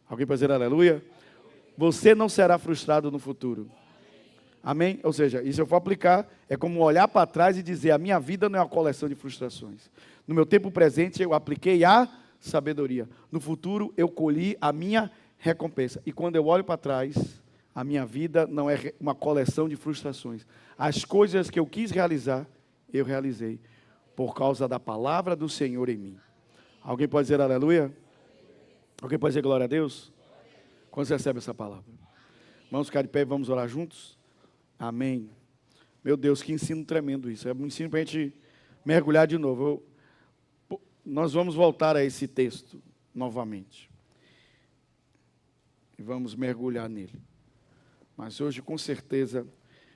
Alguém pode dizer aleluia? Você não será frustrado no futuro. Amém? Ou seja, isso eu for aplicar, é como olhar para trás e dizer, a minha vida não é uma coleção de frustrações. No meu tempo presente, eu apliquei a sabedoria. No futuro, eu colhi a minha recompensa. E quando eu olho para trás, a minha vida não é uma coleção de frustrações. As coisas que eu quis realizar, eu realizei. Por causa da palavra do Senhor em mim. Alguém pode dizer aleluia? Alguém pode dizer glória a Deus? Quando você recebe essa palavra? Vamos ficar de pé e vamos orar juntos? Amém. Meu Deus, que ensino tremendo isso. É um ensino para a gente mergulhar de novo. Nós vamos voltar a esse texto novamente. E vamos mergulhar nele. Mas hoje, com certeza,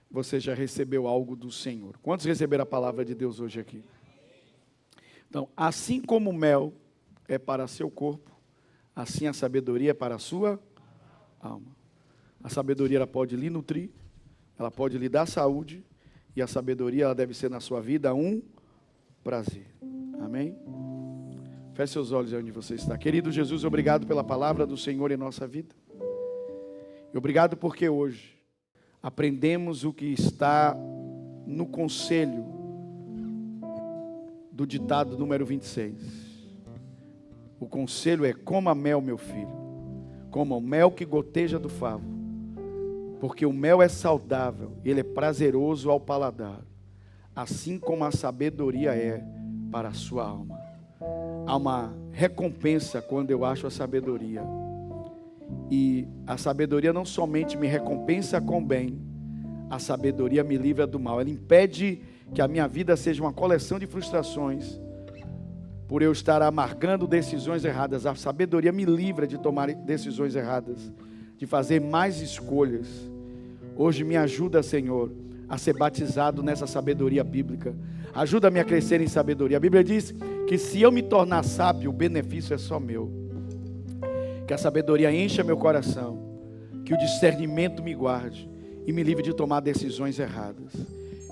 você já recebeu algo do Senhor. Quantos receberam a palavra de Deus hoje aqui? Então, assim como o mel é para seu corpo, assim a sabedoria é para a sua alma. A sabedoria ela pode lhe nutrir, ela pode lhe dar saúde, e a sabedoria ela deve ser na sua vida um prazer. Amém? Feche seus olhos onde você está. Querido Jesus, obrigado pela palavra do Senhor em nossa vida. E obrigado porque hoje aprendemos o que está no conselho do ditado número 26. O conselho é: coma mel, meu filho, coma o mel que goteja do favo, porque o mel é saudável, ele é prazeroso ao paladar, assim como a sabedoria é para a sua alma. Há uma recompensa quando eu acho a sabedoria, e a sabedoria não somente me recompensa com o bem, a sabedoria me livra do mal. Ela impede que a minha vida seja uma coleção de frustrações, por eu estar amargando decisões erradas. A sabedoria me livra de tomar decisões erradas, de fazer mais escolhas. Hoje me ajuda, Senhor, a ser batizado nessa sabedoria bíblica. Ajuda-me a crescer em sabedoria. A Bíblia diz que se eu me tornar sábio, o benefício é só meu. Que a sabedoria encha meu coração, que o discernimento me guarde e me livre de tomar decisões erradas.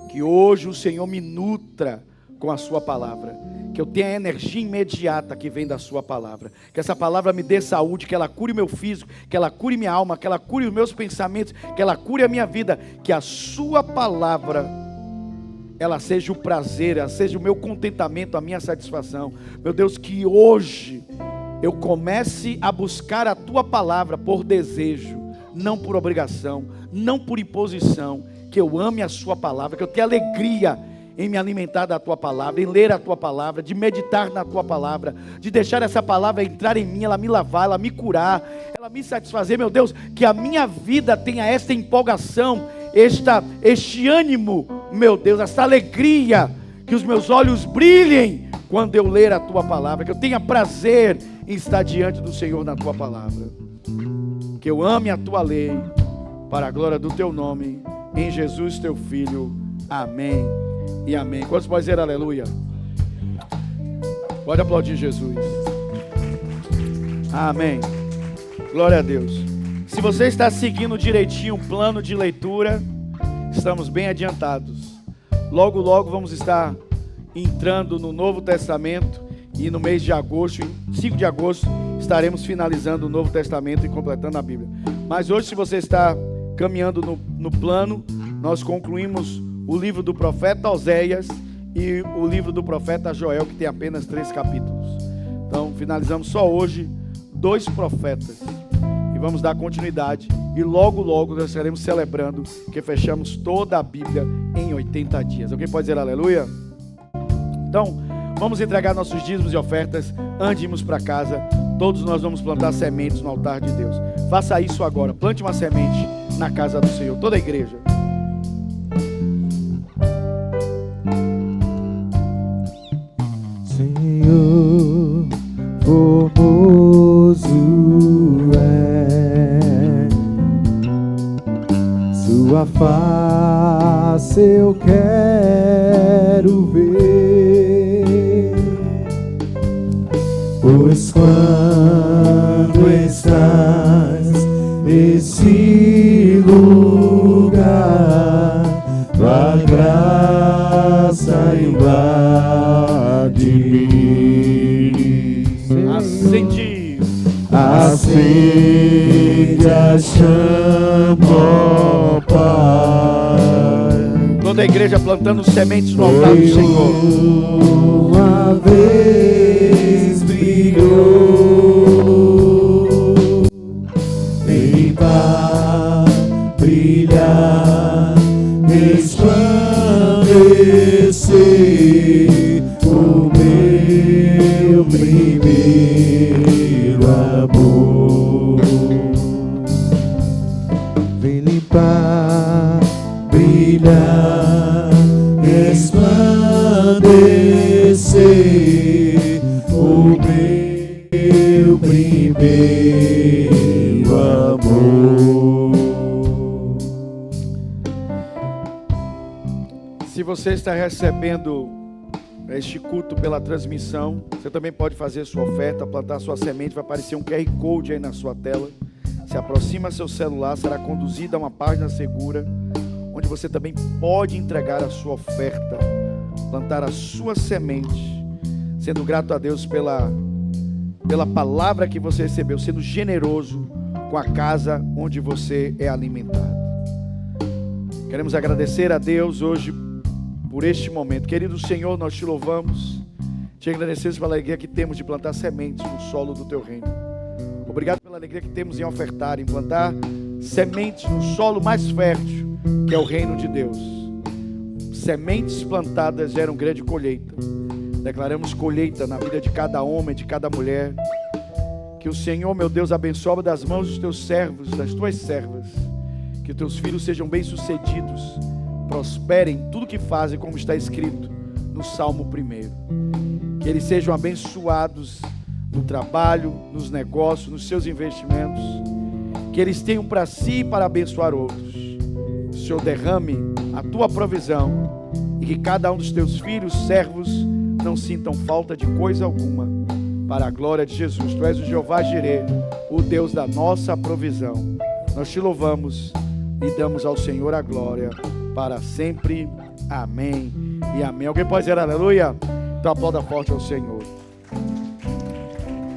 Que hoje o Senhor me nutra com a sua palavra, que eu tenha a energia imediata que vem da sua palavra, que essa palavra me dê saúde, que ela cure o meu físico, que ela cure minha alma, que ela cure os meus pensamentos, que ela cure a minha vida, que a sua palavra, ela seja o prazer, ela seja o meu contentamento, a minha satisfação. Meu Deus, que hoje eu comece a buscar a tua palavra por desejo, não por obrigação, não por imposição, que eu ame a sua palavra, que eu tenha alegria em me alimentar da tua palavra, em ler a tua palavra, de meditar na tua palavra, de deixar essa palavra entrar em mim, ela me lavar, ela me curar, ela me satisfazer. Meu Deus, que a minha vida tenha esta empolgação, este ânimo, meu Deus, esta alegria, que os meus olhos brilhem quando eu ler a tua palavra, que eu tenha prazer em estar diante do Senhor na tua palavra, que eu ame a tua lei, para a glória do teu nome, em Jesus teu Filho, amém e amém. Quantos podem dizer aleluia? Pode aplaudir Jesus. Amém. Glória a Deus. Se você está seguindo direitinho o plano de leitura, estamos bem adiantados. Logo, logo vamos estar entrando no Novo Testamento, e no mês de agosto, em 5 de agosto, estaremos finalizando o Novo Testamento e completando a Bíblia. Mas hoje, se você está caminhando no plano, nós concluímos o livro do profeta Oséias e o livro do profeta Joel, que tem apenas 3 capítulos. Então, finalizamos só hoje 2 profetas. E vamos dar continuidade. E logo, logo nós estaremos celebrando que fechamos toda a Bíblia em 80 dias. Alguém pode dizer aleluia? Então, vamos entregar nossos dízimos e ofertas antes de irmos para casa. Todos nós vamos plantar sementes no altar de Deus. Faça isso agora. Plante uma semente na casa do Senhor. Toda a igreja. Senhor, formoso é sua face, eu quero ver, pois quando estás nesse lugar, tua graça invade. Acende a chama, ó Pai. Toda a igreja plantando sementes no altar do Senhor. Uma vez brilhou, limpar, brilhar, resplandecer o meu primeiro amor. Vem limpar, brilhar, resplandecer o meu primeiro amor. Se você está recebendo este culto pela transmissão, você também pode fazer sua oferta, plantar sua semente. Vai aparecer um QR Code aí na sua tela. Se aproxima seu celular, será conduzido a uma página segura, onde você também pode entregar a sua oferta, plantar a sua semente, sendo grato a Deus pela palavra que você recebeu, sendo generoso com a casa onde você é alimentado. Queremos agradecer a Deus hoje por este momento. Querido Senhor, nós te louvamos Te agradecemos pela alegria que temos de plantar sementes no solo do Teu reino. Obrigado pela alegria que temos em ofertar, em plantar sementes no solo mais fértil, que é o reino de Deus. Sementes plantadas geram grande colheita. Declaramos colheita na vida de cada homem, de cada mulher. Que o Senhor, meu Deus, abençoe das mãos dos Teus servos, das Tuas servas. Que os Teus filhos sejam bem-sucedidos, prosperem em tudo que fazem, como está escrito no Salmo 1. Que eles sejam abençoados no trabalho, nos negócios, nos seus investimentos. Que eles tenham para si e para abençoar outros. O Senhor derrame a Tua provisão e que cada um dos Teus filhos, servos, não sintam falta de coisa alguma. Para a glória de Jesus. Tu és o Jeová Jireh, o Deus da nossa provisão. Nós Te louvamos e damos ao Senhor a glória para sempre. Amém e amém. Alguém pode dizer aleluia? Então aplauda forte ao Senhor.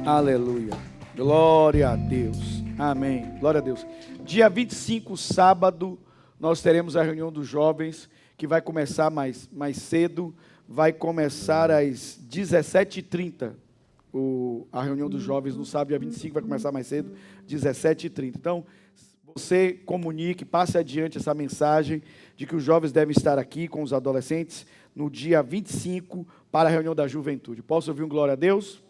Aleluia. Glória a Deus. Amém. Glória a Deus. Dia 25, sábado, nós teremos a reunião dos jovens, que vai começar mais cedo. Vai começar às 17h30. A reunião dos jovens no sábado, dia 25, vai começar mais cedo, 17h30. Então, você comunique, passe adiante essa mensagem de que os jovens devem estar aqui com os adolescentes no dia 25 para a reunião da juventude. Posso ouvir um glória a Deus?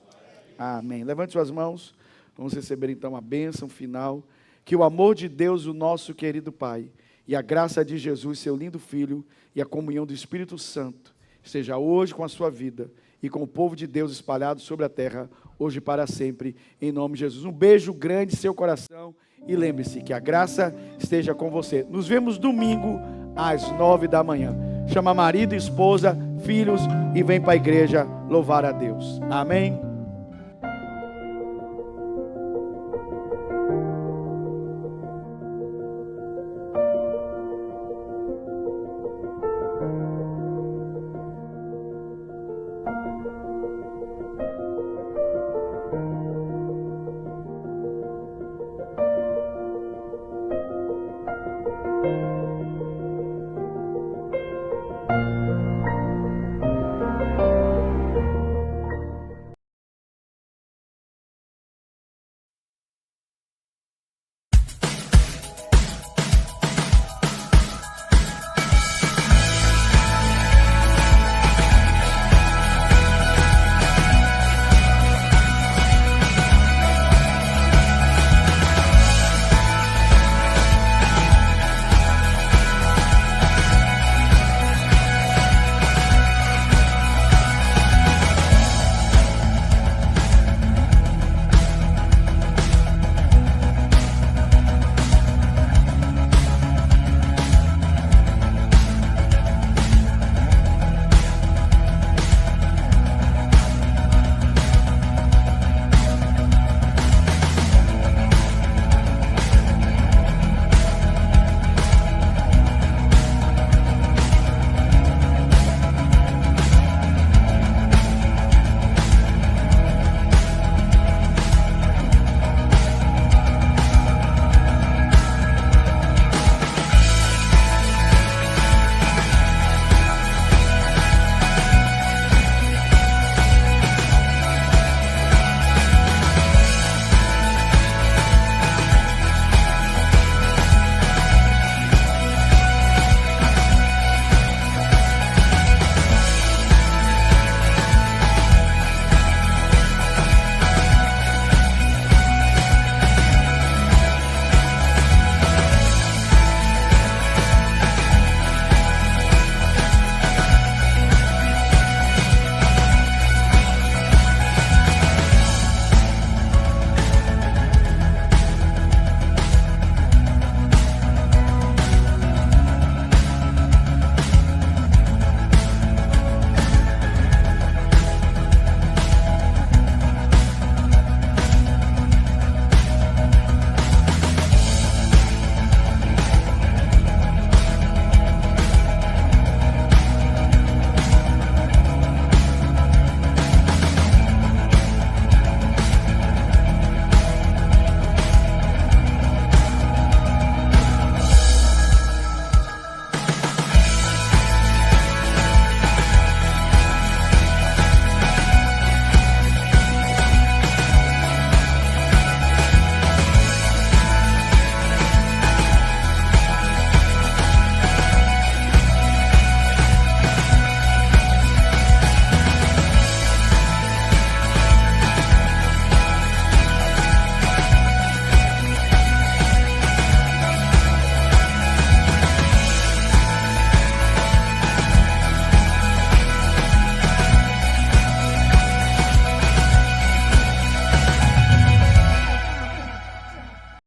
Amém. Levante suas mãos. Vamos receber então a bênção final. Que o amor de Deus, o nosso querido Pai, e a graça de Jesus, seu lindo Filho, e a comunhão do Espírito Santo, esteja hoje com a sua vida e com o povo de Deus espalhado sobre a terra, hoje e para sempre, em nome de Jesus. Um beijo grande em seu coração e lembre-se que a graça esteja com você. Nos vemos domingo às 9 da manhã. Chama marido, esposa, filhos e vem para a igreja louvar a Deus. Amém?